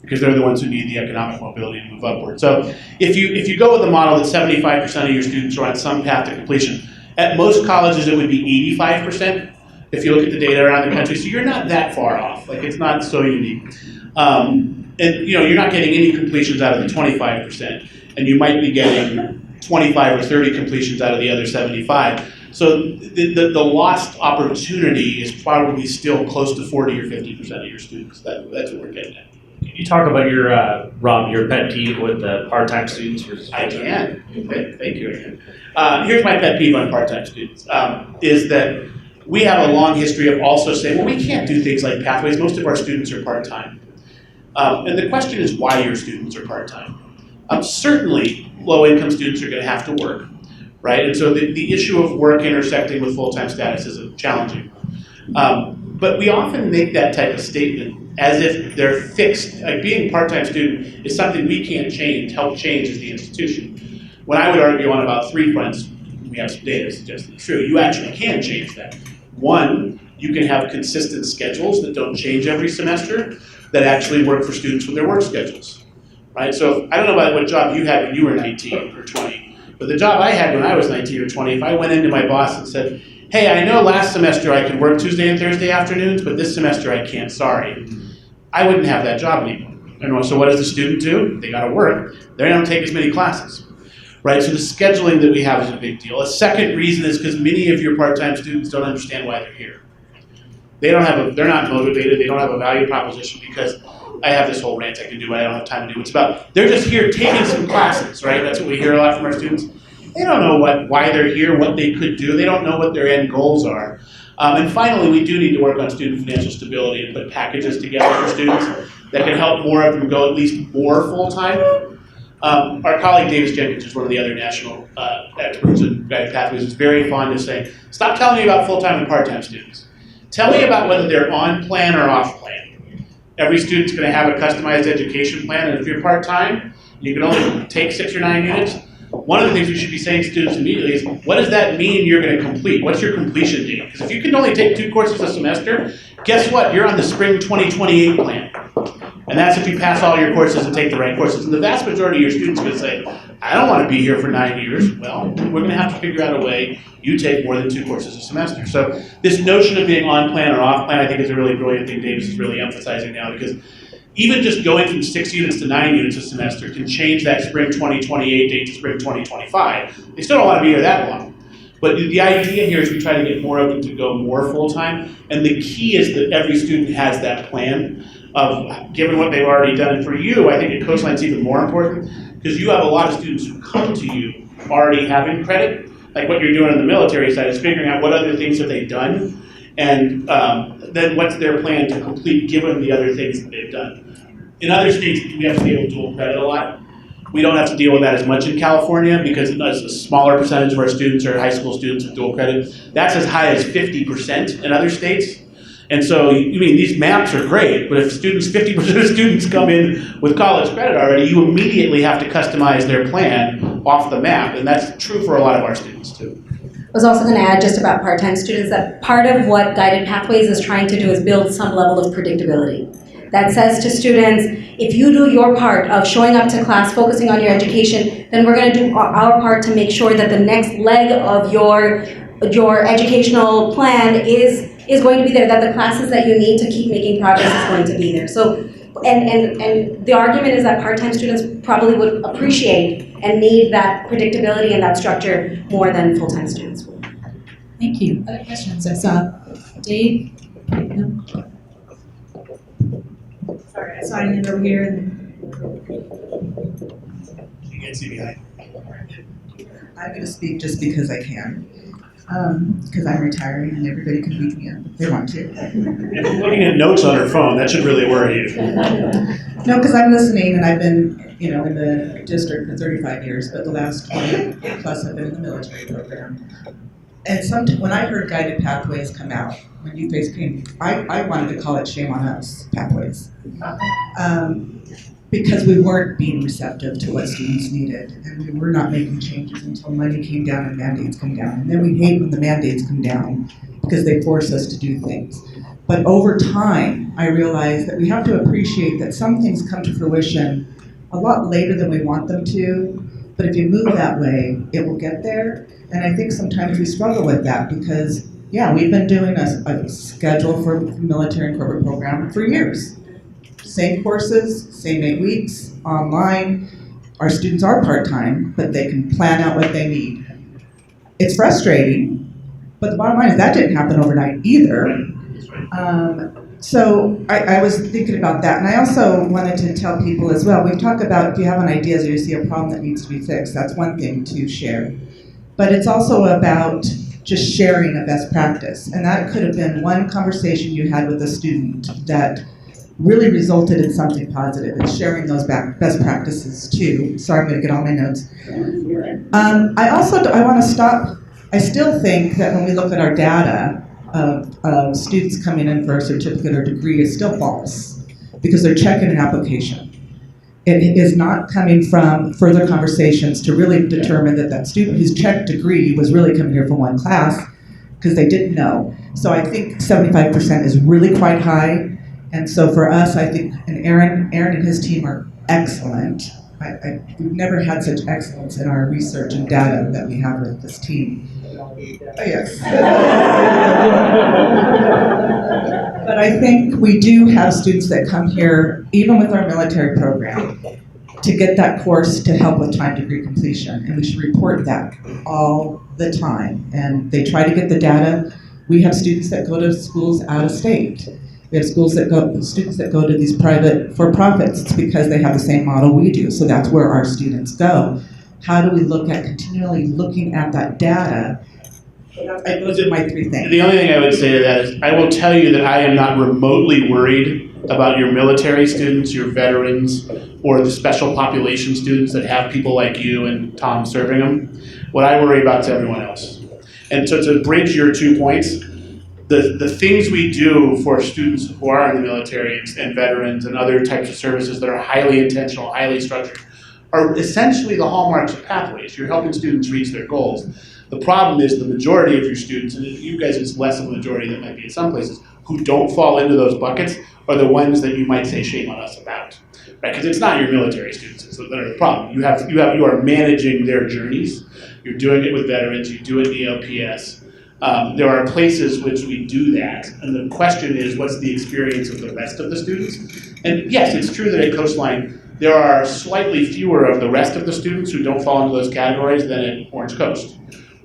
because they're the ones who need the economic mobility to move upward. So if you go with the model that 75% of your students are on some path to completion, at most colleges it would be 85% if you look at the data around the country. So you're not that far off. Like, it's not so unique. And you're not getting any completions out of the 25%, and you might be getting 25 or 30 completions out of the other 75. So the lost opportunity is probably still close to 40 or 50% of your students. That's what we're getting at. Can you talk about your, Rob, your pet peeve with the part-time students versus I can. Thank you. Here's my pet peeve on part-time students, is that we have a long history of also saying, well, we can't do things like pathways. Most of our students are part-time. And the question is why your students are part-time. Certainly, low-income students are going to have to work, right? And so the issue of work intersecting with full-time status is challenging. But we often make that type of statement as if they're fixed. Like being a part-time student is something we can't change, help change as the institution. When I would argue on about 3 fronts, we have some data suggesting it's true, you actually can change that. One, you can have consistent schedules that don't change every semester that actually work for students with their work schedules, right? So I don't know about what job you had when you were 19 or 20, but the job I had when I was 19 or 20, if I went into my boss and said, hey, I know last semester I could work Tuesday and Thursday afternoons, but this semester I can't, sorry. I wouldn't have that job anymore. And so what does the student do? They gotta work. They don't take as many classes, right? So the scheduling that we have is a big deal. A second reason is because many of your part-time students don't understand why they're here. They're not motivated, they don't have a value proposition because I have this whole rant I can do, but I don't have time to do. It's about, they're just here taking some classes, right? That's what we hear a lot from our students. They don't know why they're here, what they could do. They don't know what their end goals are. And finally, we do need to work on student financial stability and put packages together for students that can help more of them go at least more full-time. Our colleague Davis Jenkins is one of the other national experts in guided pathways, is very fond of saying, stop telling me about full-time and part-time students. Tell me about whether they're on plan or off plan. Every student's going to have a customized education plan, and if you're part-time, you can only take 6 or 9 units. One of the things we should be saying to students immediately is, what does that mean you're going to complete? What's your completion date? Because if you can only take 2 courses a semester, guess what? You're on the spring 2028 plan. And that's if you pass all your courses and take the right courses. And the vast majority of your students are going to say, I don't want to be here for 9 years. Well, we're going to have to figure out a way you take more than 2 courses a semester. So this notion of being on plan or off plan, I think is a really brilliant thing Davis is really emphasizing now, because even just going from 6 units to 9 units a semester can change that spring 2028 date to spring 2025. They still don't want to be here that long. But the idea here is we try to get more of them to go more full-time. And the key is that every student has that plan of, given what they've already done. And for you, I think at Coastline it's even more important, because you have a lot of students who come to you already having credit. Like what you're doing on the military side is figuring out what other things have they done, and then what's their plan to complete given the other things that they've done. In other states, we have to deal with dual credit a lot. We don't have to deal with that as much in California because a smaller percentage of our students are high school students with dual credit. That's as high as 50% in other states. And so, I mean, these maps are great, but if 50% of students come in with college credit already, you immediately have to customize their plan off the map, and that's true for a lot of our students too. I was also going to add just about part-time students that part of what Guided Pathways is trying to do is build some level of predictability. That says to students, if you do your part of showing up to class, focusing on your education, then we're going to do our part to make sure that the next leg of your educational plan is going to be there, that the classes that you need to keep making progress is going to be there. So, and the argument is that part-time students probably would appreciate and need that predictability and that structure more than full-time students would. Thank you. Other questions? I saw Dave. No. Sorry, I saw you over here. You can't see behind. I'm going to speak just because I can. Because I'm retiring and everybody can beat me up if they want to. Looking at notes on her phone, that should really worry you. No, because I'm listening, and I've been, in the district for 35 years, but the last 20 plus I've been in the military program. And when I heard Guided Pathways come out, when you guys came, I wanted to call it Shame on Us Pathways. Because we weren't being receptive to what students needed, and we were not making changes until money came down and mandates come down. And then we hate when the mandates come down because they force us to do things. But over time, I realized that we have to appreciate that some things come to fruition a lot later than we want them to, but if you move that way, it will get there. And I think sometimes we struggle with that because, yeah, we've been doing a schedule for military and corporate program for years. Same courses, same 8 weeks, online. Our students are part-time, but they can plan out what they need. It's frustrating, but the bottom line is that didn't happen overnight either. So I was thinking about that, and I also wanted to tell people as well, we talk about if you have an idea or you see a problem that needs to be fixed, that's one thing to share. But it's also about just sharing a best practice, and that could have been one conversation you had with a student that really resulted in something positive. It's sharing those best practices too. Sorry, I'm going to get all my notes. I want to stop. I still think that when we look at our data of students coming in for a certificate or degree is still false because they're checking an application. It is not coming from further conversations to really determine that that student who's checked degree was really coming here for one class because they didn't know. So I think 75% is really quite high. And so for us, I think, and Aaron and his team are excellent. We've never had such excellence in our research and data that we have with this team. Yes. But I think we do have students that come here, even with our military program, to get that course to help with time degree completion. And we should report that all the time. And they try to get the data. We have students that go to schools out of state. We have students that go to these private for-profits. It's because they have the same model we do. So that's where our students go. How do we look at continually looking at that data? Those are my three things. The only thing I would say to that is I will tell you that I am not remotely worried about your military students, your veterans, or the special population students that have people like you and Tom serving them. What I worry about is everyone else. And so to bridge your 2 points, the things we do for students who are in the military and veterans and other types of services that are highly intentional, highly structured, are essentially the hallmarks of Pathways. You're helping students reach their goals. The problem is the majority of your students, and you guys it's less of a majority than might be in some places, who don't fall into those buckets are the ones that you might say shame on us about, right? Because it's not your military students that are the problem. You are managing their journeys. You're doing it with veterans. You do it in ELPS. There are places which we do that, and the question is, what's the experience of the rest of the students? And yes, it's true that at Coastline, there are slightly fewer of the rest of the students who don't fall into those categories than at Orange Coast,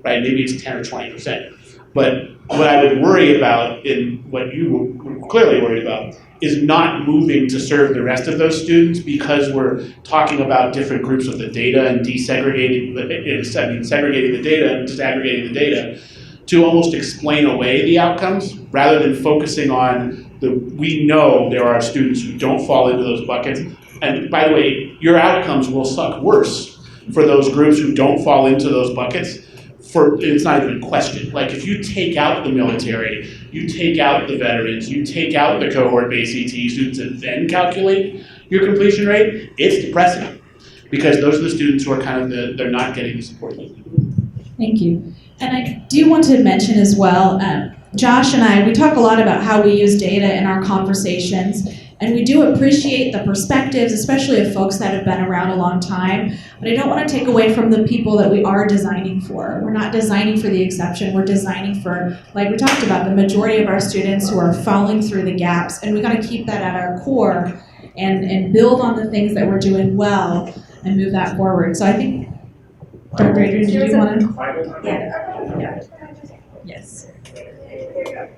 right? Maybe it's 10 or 20%. But what I would worry about, in what you were clearly worried about, is not moving to serve the rest of those students because we're talking about different groups of the data and segregating the data and disaggregating the data to almost explain away the outcomes rather than focusing on we know there are students who don't fall into those buckets. And by the way, your outcomes will suck worse for those groups who don't fall into those buckets. It's not even a question. Like if you take out the military, you take out the veterans, you take out the cohort-based CTE students and then calculate your completion rate, it's depressing because those are the students who are they're not getting the support they need. Thank you. And I do want to mention as well, Josh and we talk a lot about how we use data in our conversations, and we do appreciate the perspectives, especially of folks that have been around a long time, but I don't want to take away from the people that we are designing for. We're not designing for the exception, we're designing for, like we talked about, the majority of our students who are falling through the gaps, and we got to keep that at our core and build on the things that we're doing well and move that forward. So I think, Dr. Adrian, did you want to? Yeah. Yes.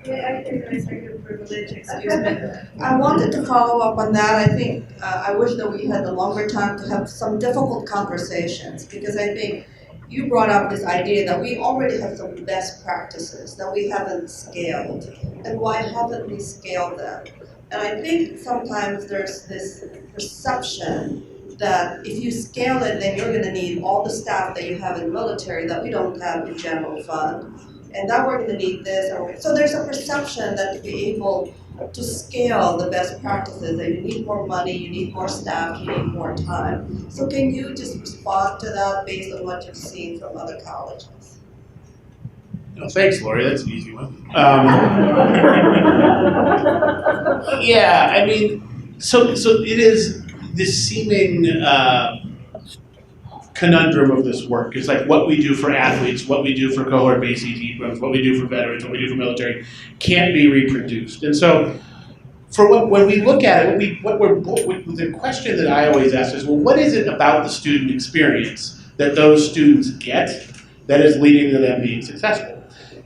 May I exercise your privilege? Excuse me. I wanted to follow up on that. I think I wish that we had a longer time to have some difficult conversations because I think you brought up this idea that we already have some best practices that we haven't scaled. And why haven't we scaled them? And I think sometimes there's this perception that if you scale it, then you're going to need all the staff that you have in military that we don't have in general fund. And that we're going to need this. So there's a perception that to be able to scale the best practices, that you need more money, you need more staff, you need more time. So can you just respond to that based on what you've seen from other colleges? Oh, thanks, Lori. That's an easy one. Yeah, I mean, so it is this seeming conundrum of this work. It's like what we do for athletes, what we do for cohort-based CTE programs, what we do for veterans, what we do for military can't be reproduced. And so, when we look at it, the question that I always ask is, well, what is it about the student experience that those students get that is leading to them being successful?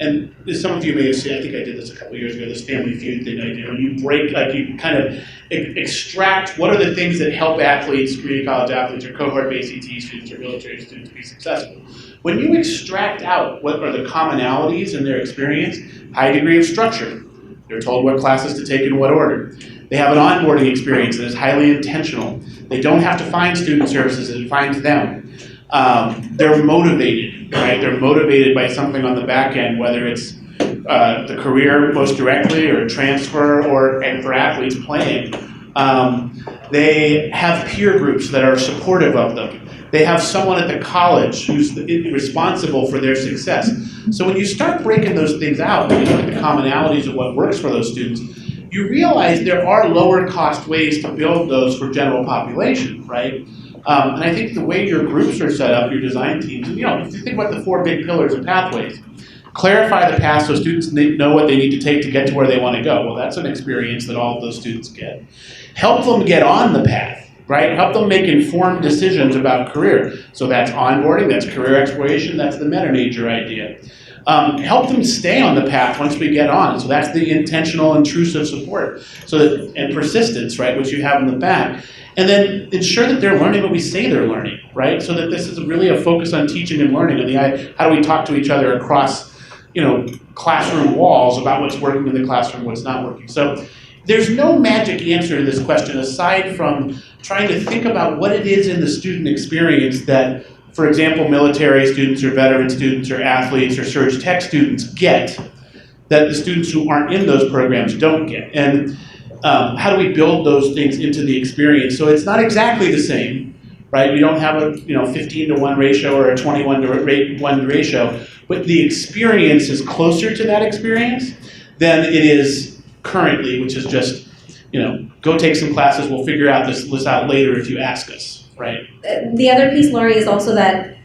And as some of you may have seen, I think I did this a couple of years ago, this Family Feud thing I do, and you kind of extract what are the things that help athletes, community college athletes, or cohort-based CTE students, or military students be successful. When you extract out what are the commonalities in their experience, high degree of structure. They're told what classes to take in what order. They have an onboarding experience that is highly intentional. They don't have to find student services, it finds them. They're motivated, right? They're motivated by something on the back end, whether it's the career most directly or transfer and for athletes playing. They have peer groups that are supportive of them. They have someone at the college who's responsible for their success. So when you start breaking those things out, and you look at the commonalities of what works for those students, you realize there are lower cost ways to build those for general population, right? And I think the way your groups are set up, your design teams, and if you think about the 4 big pillars of pathways, clarify the path so students know what they need to take to get to where they want to go. Well, that's an experience that all of those students get. Help them get on the path, right? Help them make informed decisions about career. So that's onboarding, that's career exploration, that's the meta major idea. Help them stay on the path once we get on. So that's the intentional, intrusive support, and persistence, right, which you have in the back. And then ensure that they're learning what we say they're learning, right? So that this is really a focus on teaching and learning, and how do we talk to each other across, classroom walls about what's working in the classroom, what's not working. So there's no magic answer to this question aside from trying to think about what it is in the student experience that, for example, military students or veteran students or athletes or surge tech students get that the students who aren't in those programs don't get. And how do we build those things into the experience? So it's not exactly the same, right? We don't have a 15-to-1 ratio or a 21-to-1 ratio, but the experience is closer to that experience than it is currently, which is just, go take some classes, we'll figure out this out later if you ask us, right? The other piece, Lori, is also that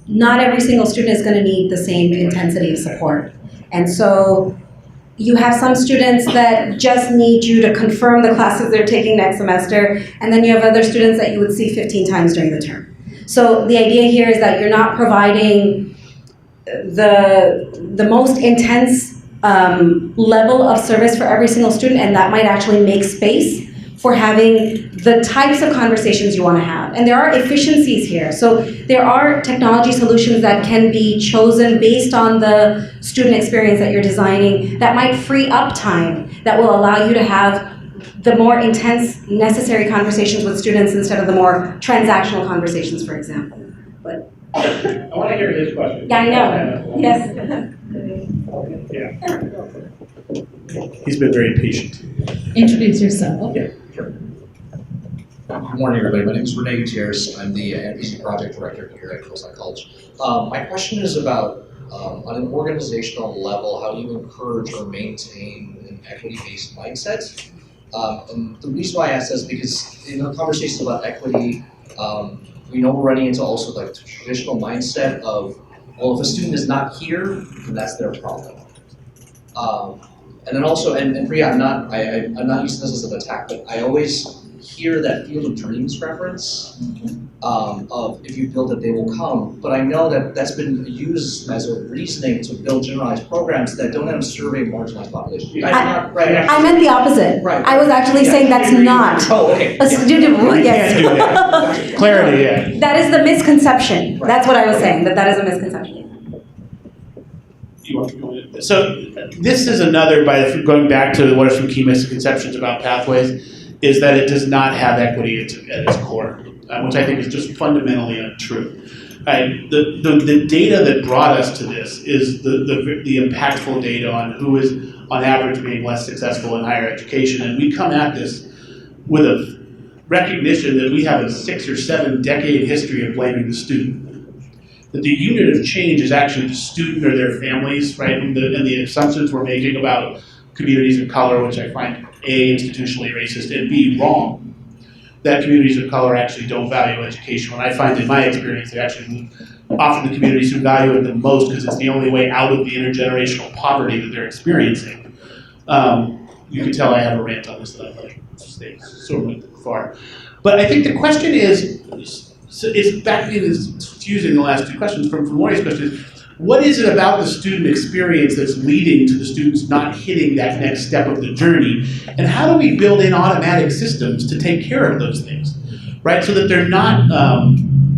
not every single student is going to need the same intensity of support. And so you have some students that just need you to confirm the classes they're taking next semester, and then you have other students that you would see 15 times during the term. So the idea here is that you're not providing the most intense level of service for every single student, and that might actually make space for having the types of conversations you want to have. And there are efficiencies here. So there are technology solutions that can be chosen based on the student experience that you're designing that might free up time, that will allow you to have the more intense, necessary conversations with students instead of the more transactional conversations, for example. But I want to hear his question. yeah, I know. Yes. Yeah. He's been very patient. Introduce yourself. Yeah. Good morning, everybody. My name is Renee Gutierrez. I'm the NPC project director here at Coastline College. My question is about, on an organizational level, how do you encourage or maintain an equity-based mindset? And the reason why I ask this is because in the conversations about equity, we know we're running into also like the traditional mindset of, well, if a student is not here, then that's their problem. And then also, and Priya, I'm not using this as an attack, but I always hear that field of dreams reference of if you build it, they will come. But I know that that's been used as a reasoning to build generalized programs that don't end up serving marginalized populations. I meant the opposite. Right. I was actually saying that's not a student. Yes. Clarity, yeah. That is the misconception. Right. That's what I was saying. That is a misconception. You want to go in? So this is another, going back to what are some key misconceptions about pathways, is that it does not have equity at its core, which I think is just fundamentally untrue. Right? The data that brought us to this is the impactful data on who is on average being less successful in higher education, and we come at this with a recognition that we have a 6 or 7 decade history of blaming the student. That the unit of change is actually the student or their families, right? And the assumptions we're making about communities of color, which I find A, institutionally racist, and B, wrong. That communities of color actually don't value education. And I find in my experience, they're actually often the communities who value it the most because it's the only way out of the intergenerational poverty that they're experiencing. You can tell I have a rant on this that I'm like, stay sort of far. But I think the question is, so it's back in fusing the last 2 questions from Lori's question. What is it about the student experience that's leading to the students not hitting that next step of the journey? And how do we build in automatic systems to take care of those things, right? So that they're not,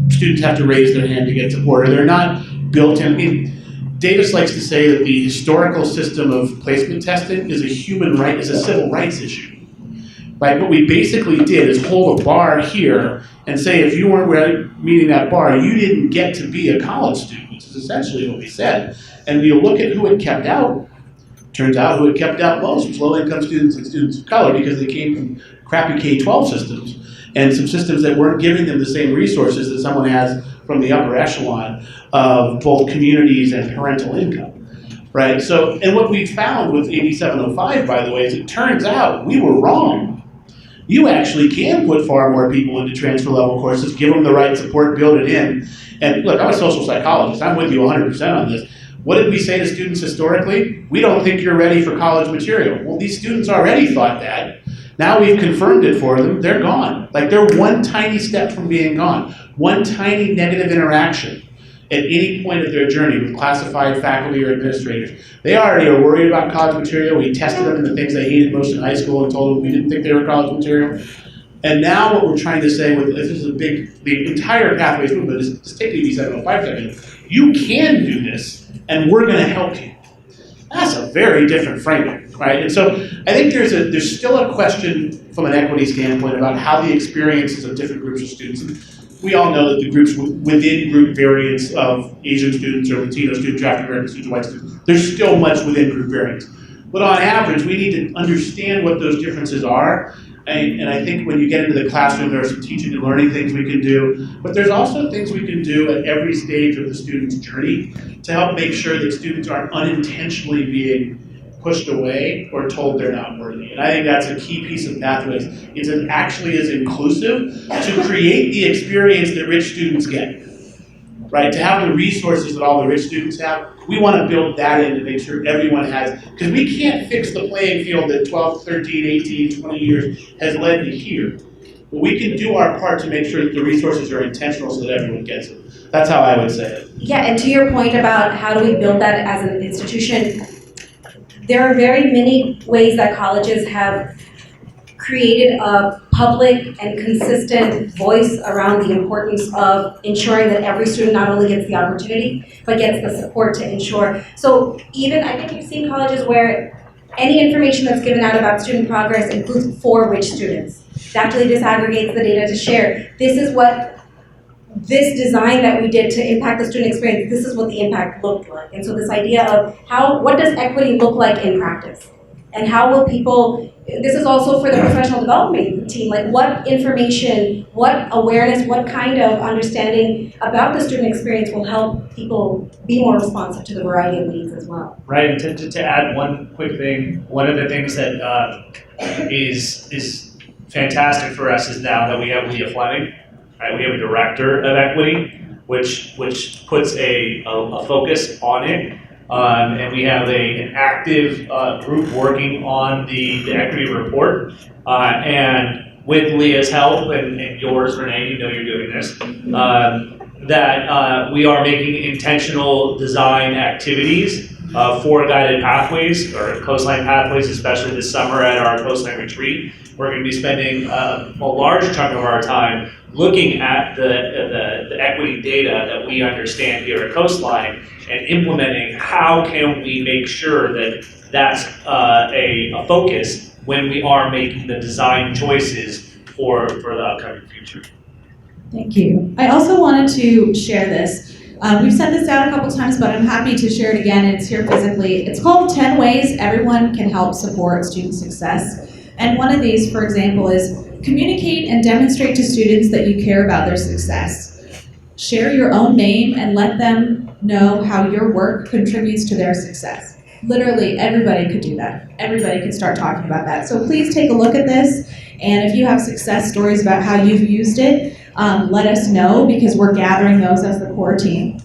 students have to raise their hand to get support, or they're not built in. I mean, Davis likes to say that the historical system of placement testing is a human right, is a civil rights issue. Right, what we basically did is hold a bar here and say if you weren't meeting that bar, you didn't get to be a college student, which is essentially what we said. And you look at who it kept out, turns out who it kept out most was low-income students and students of color because they came from crappy K-12 systems and some systems that weren't giving them the same resources that someone has from the upper echelon of both communities and parental income. Right, so, and what we found with AB 705, by the way, is it turns out we were wrong. You actually can put far more people into transfer level courses, give them the right support, build it in. And look, I'm a social psychologist. I'm with you 100% on this. What did we say to students historically? We don't think you're ready for college material. Well, these students already thought that. Now we've confirmed it for them. They're gone. Like they're one tiny step from being gone. One tiny negative interaction at any point of their journey with classified faculty or administrators. They already are worried about college material. We tested them in the things they hated most in high school and told them we didn't think they were college material. And now what we're trying to say with this is the entire Pathways movement is just take AB 705 second. You can do this, and we're going to help you. That's a very different framing, right? And so I think there's still a question from an equity standpoint about how the experiences of different groups of students. We all know that the groups within group variance of Asian students or Latino students, African American students, white students, there's still much within group variance. But on average, we need to understand what those differences are. And I think when you get into the classroom, there are some teaching and learning things we can do. But there's also things we can do at every stage of the student's journey to help make sure that students aren't unintentionally being pushed away or told they're not worthy. And I think that's a key piece of Pathways. It's actually as inclusive to create the experience that rich students get, right? To have the resources that all the rich students have. We want to build that in to make sure everyone has, because we can't fix the playing field that 12, 13, 18, 20 years has led to here. But we can do our part to make sure that the resources are intentional so that everyone gets it. That's how I would say it. Yeah, and to your point about how do we build that as an institution, there are very many ways that colleges have created a public and consistent voice around the importance of ensuring that every student not only gets the opportunity, but gets the support to ensure. So even, I think you've seen colleges where any information that's given out about student progress includes for which students. It actually disaggregates the data to share. This is what this design that we did to impact the student experience, this is what the impact looked like. And so this idea of what does equity look like in practice? And how will people, this is also for the professional development team, like what information, what awareness, what kind of understanding about the student experience will help people be more responsive to the variety of needs as well. Right, and to add one quick thing, one of the things that is fantastic for us is now that we have Leah Fleming. Right, we have a director of equity, which puts a focus on it, and we have an active group working on the equity report. And with Leah's help and yours, Renee, you know you're doing this. That we are making intentional design activities for guided pathways or coastline pathways, especially this summer at our coastline retreat. We're going to be spending a large chunk of our time looking at the equity data that we understand here at Coastline and implementing how can we make sure that that's a focus when we are making the design choices for the upcoming future. Thank you. I also wanted to share this. We've sent this out a couple times, but I'm happy to share it again. It's here physically. It's called 10 Ways Everyone Can Help Support Student Success. And one of these, for example, is communicate and demonstrate to students that you care about their success. Share your own name and let them know how your work contributes to their success. Literally, everybody could do that. Everybody could start talking about that. So please take a look at this. And if you have success stories about how you've used it, let us know because we're gathering those as the core team.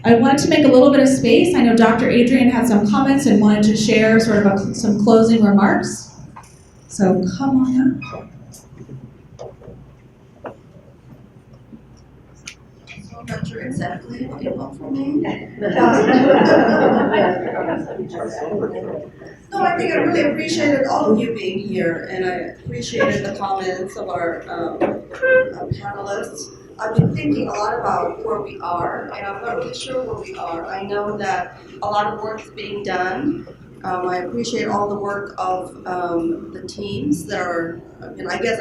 I wanted to make a little bit of space. I know Dr. Adrian had some comments and wanted to share sort of some closing remarks. So come on up. I'm not sure exactly what you want from me. No, I think I really appreciated all of you being here, and I appreciated the comments of our panelists. I've been thinking a lot about where we are, and I'm not really sure where we are. I know that a lot of work is being done. I appreciate all the work of the teams that are, and I guess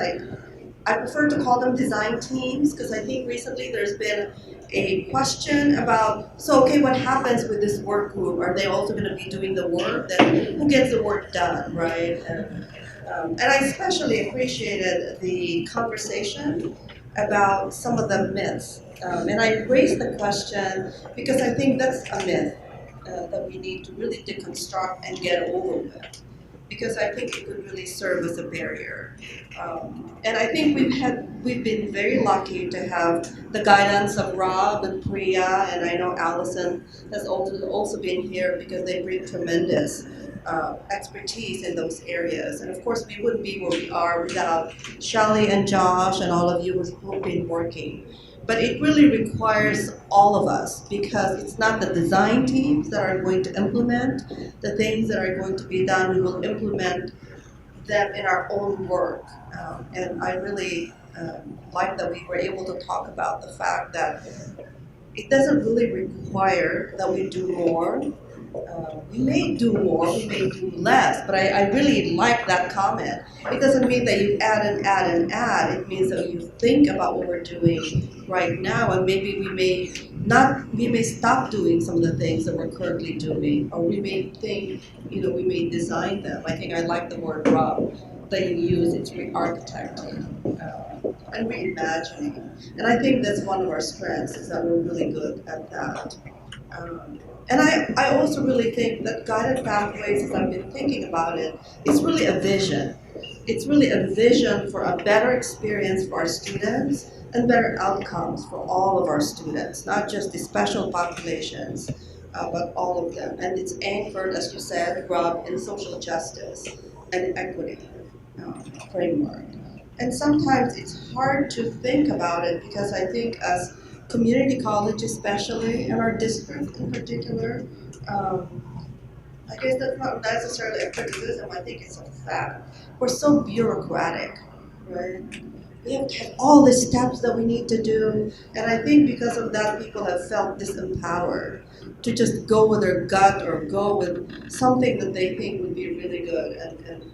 I prefer to call them design teams, because I think recently there's been a question about, so okay, what happens with this work group? Are they also going to be doing the work? Then who gets the work done, right? And I especially appreciated the conversation about some of the myths. And I raised the question because I think that's a myth that we need to really deconstruct and get over with, because I think it could really serve as a barrier. And I think we've been very lucky to have the guidance of Rob and Priya, and I know Allison has also been here because they bring tremendous expertise in those areas. And of course, we wouldn't be where we are without Shelly and Josh and all of you who've been working. But it really requires all of us, because it's not the design teams that are going to implement the things that are going to be done. We will implement them in our own work. And I really like that we were able to talk about the fact that it doesn't really require that we do more. We may do more, we may do less, but I really like that comment. It doesn't mean that you add and add and add. It means that you think about what we're doing right now, and maybe we may stop doing some of the things that we're currently doing, or we may think, we may design them. I think I like the word, Rob, that you use. It's re-architecting and reimagining. And I think that's one of our strengths, is that we're really good at that. And I also really think that guided pathways, as I've been thinking about it, is really a vision. It's really a vision for a better experience for our students and better outcomes for all of our students, not just the special populations, but all of them. And it's anchored, as you said, Rob, in social justice and equity framework. And sometimes it's hard to think about it, because I think as community college especially, and our district in particular, I guess that's not necessarily a criticism, I think it's a fact. We're so bureaucratic, right? We have to have all the steps that we need to do, and I think because of that, people have felt disempowered to just go with their gut or go with something that they think would be really good,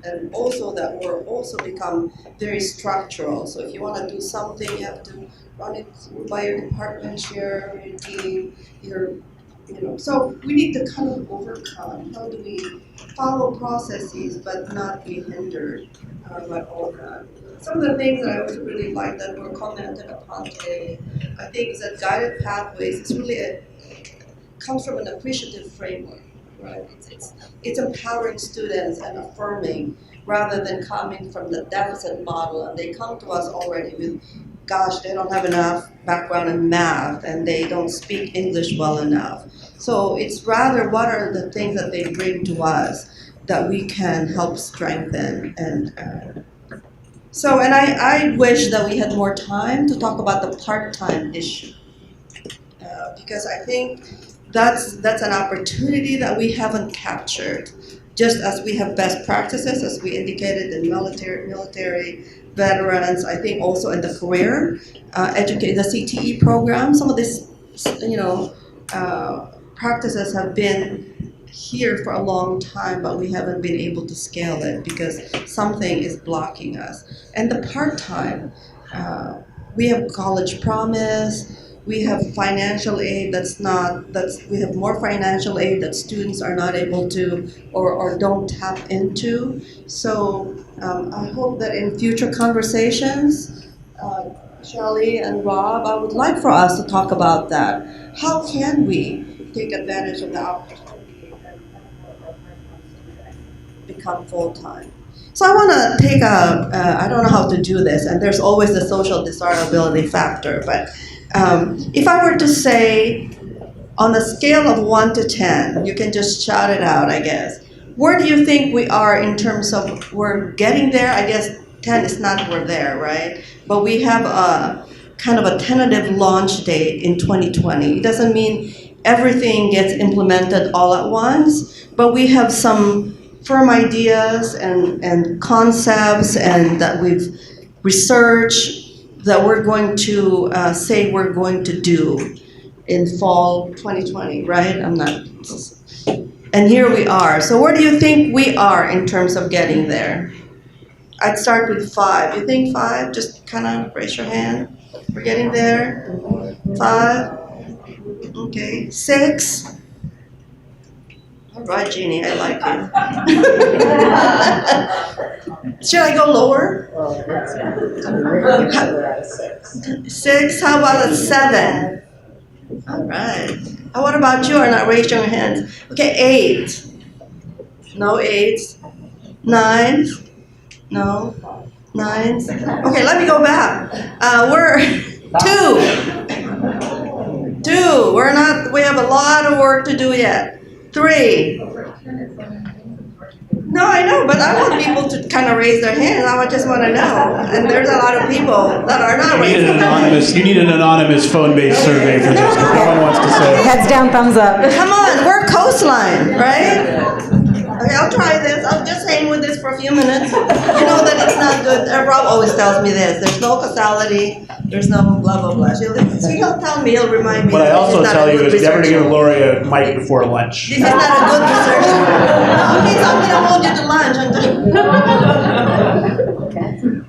and also that we're also become very structural. So if you want to do something, you have to run it by your department chair, your team, so we need to kind of overcome. How do we follow processes but not be hindered by all that? Some of the things that I also really like that were commented upon today, I think, is that guided pathways is really comes from an appreciative framework, right? It's empowering students and affirming, rather than coming from the deficit model, and they come to us already with, gosh, they don't have enough background in math and they don't speak English well enough. So it's rather, what are the things that they bring to us that we can help strengthen. And I wish that we had more time to talk about the part-time issue, because I think that's an opportunity that we haven't captured. Just as we have best practices, as we indicated, in military veterans, I think also in the career, the CTE program, some of these, practices have been here for a long time, but we haven't been able to scale it because something is blocking us. And the part-time, we have college promise, we have financial aid we have more financial aid that students are not able to or don't tap into. So I hope that in future conversations, Shelley and Rob, I would like for us to talk about that. How can we take advantage of the opportunity and become full-time? So I want to take I don't know how to do this, and there's always the social desirability factor, but if I were to say, on a scale of 1 to 10, you can just shout it out, I guess. Where do you think we are in terms of we're getting there? I guess 10 is not we're there, right? But we have a kind of a tentative launch date in 2020. It doesn't mean everything gets implemented all at once, but we have some firm ideas and concepts and that we've researched. that we're going to say we're going to do in fall 2020, right? I'm not. And here we are. So where do you think we are in terms of getting there? I'd start with 5. You think 5? Just kind of raise your hand. We're getting there. 5. Okay. 6. All right, Jeannie, I like you. Should I go lower? 6. How about a 7? All right. What about you? Are not raising your hands. Okay, 8. No 8s. 9. No. 9s. Okay, let me go back. We're 2. 2. We're not. We have a lot of work to do yet. 3. No, I know, but I want people to kind of raise their hands. I just want to know. And there's a lot of people that are not raising their hands. You need an anonymous phone-based survey for this, because no one wants to say. Heads down, thumbs up. Come on, we're Coastline, right? Okay, I'll try this. I'll just hang with this for a few minutes. You know that it's not good. Rob always tells me this. There's no causality. There's no blah, blah, blah. He'll tell me, he'll remind me. What I also tell you is never to give researcher. Lori a mic before lunch. This is not a good researcher. No, please, I'm going to hold you to lunch.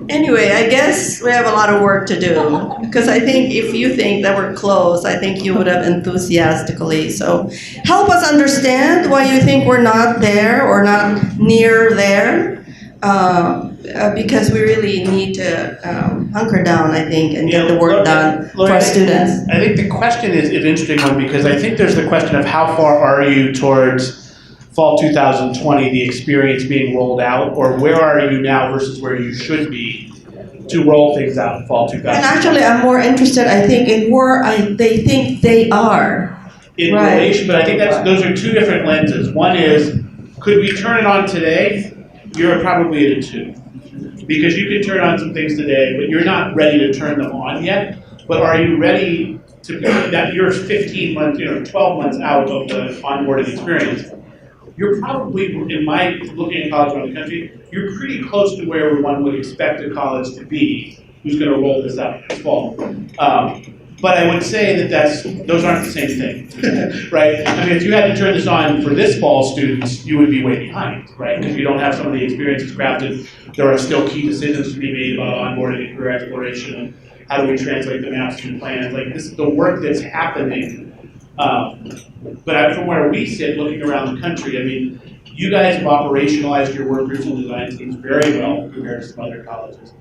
Anyway, I guess we have a lot of work to do. Because I think if you think that we're close, I think you would have enthusiastically. So help us understand why you think we're not there or not near there. Because we really need to hunker down, I think, and get the work done for our students. I think the question is an interesting one, because I think there's the question of how far are you towards fall 2020, the experience being rolled out, or where are you now versus where you should be to roll things out in fall 2020? And actually, I'm more interested, I think, in where they think they are. In Right. relation, but I think those are 2 different lenses. One is, could we turn it on today? You're probably at a 2. Because you can turn on some things today, but you're not ready to turn them on yet. But are you ready to, that you're 15 months, 12 months out of the onboarding experience? You're probably, in my looking at college around the country, you're pretty close to where one would expect a college to be who's going to roll this out this fall. But I would say that those aren't the same thing, right? I mean, if you had to turn this on for this fall students, you would be way behind, right? Because you don't have some of the experiences crafted. There are still key decisions to be made about onboarding and career exploration, and how do we translate the maps to plans. Like, this is the work that's happening. But from where we sit, looking around the country, I mean, you guys have operationalized your work groups and design teams very well compared to some other colleges.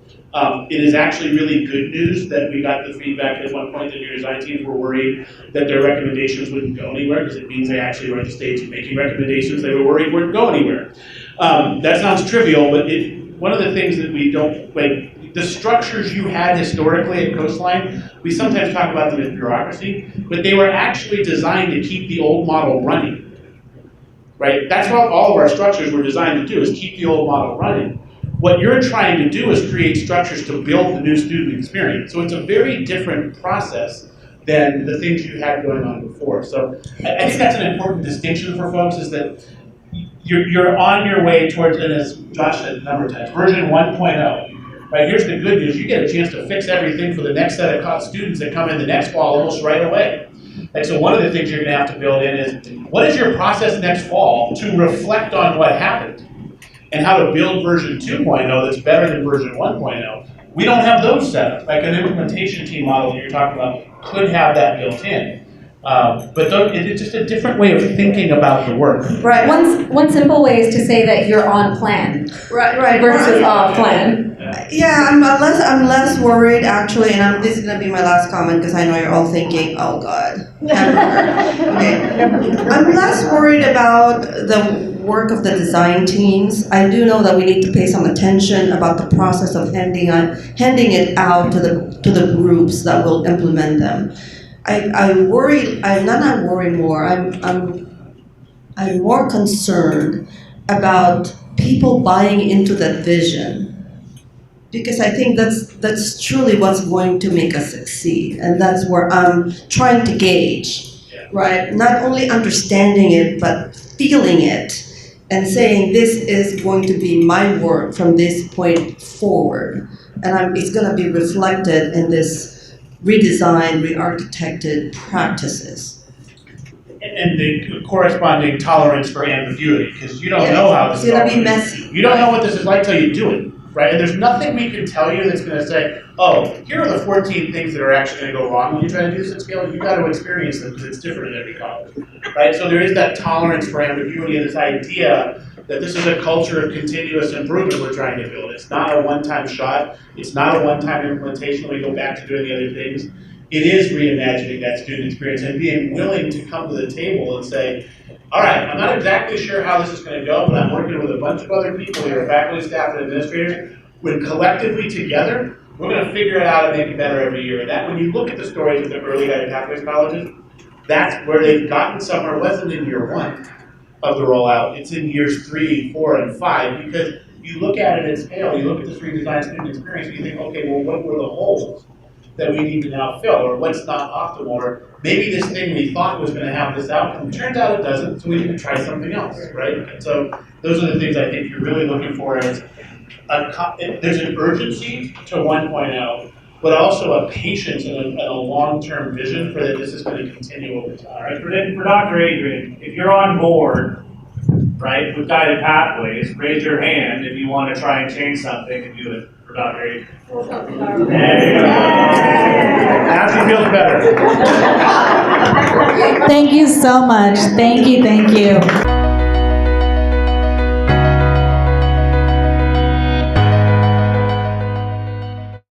It is actually really good news that we got the feedback at one point that your design teams were worried that their recommendations wouldn't go anywhere, because it means they actually were at the stage of making recommendations they were worried wouldn't go anywhere. That sounds trivial, but one of the things that we don't, like, the structures you had historically at Coastline, we sometimes talk about them as bureaucracy, but they were actually designed to keep the old model running, right? That's what all of our structures were designed to do, is keep the old model running. What you're trying to do is create structures to build the new student experience. So it's a very different process than the things you had going on before. So I think that's an important distinction for folks, is that you're on your way towards, and as Josh said a number of times, version 1.0. Right, here's the good news. You get a chance to fix everything for the next set of students that come in the next fall almost right away. And so one of the things you're going to have to build in is, what is your process next fall to reflect on what happened? And how to build version 2.0 that's better than version 1.0. We don't have those set up. Like an implementation team model that you're talking about could have that built in. But it's just a different way of thinking about the work. Right. One simple way is to say that you're on plan. Right. Versus off plan. Yeah, I'm less worried actually, and this is gonna be my last comment because I know you're all thinking, oh God. Okay. I'm less worried about the work of the design teams. I do know that we need to pay some attention about the process of handing it out to the groups that will implement them. I'm more concerned about people buying into that vision. Because I think that's truly what's going to make us succeed. And that's where I'm trying to gauge, right? Not only understanding it, but feeling it and saying this is going to be my work from this point forward. and it's gonna be reflected in this redesigned, re-architected practices. And the corresponding tolerance for ambiguity, because you don't know how this It's gonna is be all. messy. You don't know what this is like till you do it, right? And there's nothing we can tell you that's gonna say, oh, here are the 14 things that are actually gonna go wrong when you try to do this at scale. You gotta experience them because it's different in every college, right? So there is that tolerance for ambiguity and this idea that this is a culture of continuous improvement we're trying to build. It's not a one-time shot. It's not a one-time implementation when we go back to doing the other things. It is reimagining that student experience and being willing to come to the table and say, all right, I'm not exactly sure how this is going to go, but I'm working with a bunch of other people here, faculty, staff, and administrators. When collectively together, we're going to figure out how to make it better every year. And that, when you look at the stories of the early guided pathways colleges, that's where they've gotten somewhere. It wasn't in year 1 of the rollout. It's in years 3, 4, and 5, because you look at it at scale, you look at this redesigned student experience, and you think, okay, well, what were the holes that we need to now fill, or what's not optimal, or maybe this thing we thought was going to have this outcome, turns out it doesn't, so we need to try something else, right? And so those are the things I think you're really looking for is, there's an urgency to 1.0, but also a patience and a long-term vision for that this is going to continue over time. All right, for Dr. Adrian, if you're on board, right, with guided pathways, raise your hand if you want to try and change something and do it for Dr. Adrian. There you go. Now she feels better. Thank you so much. Thank you, thank you.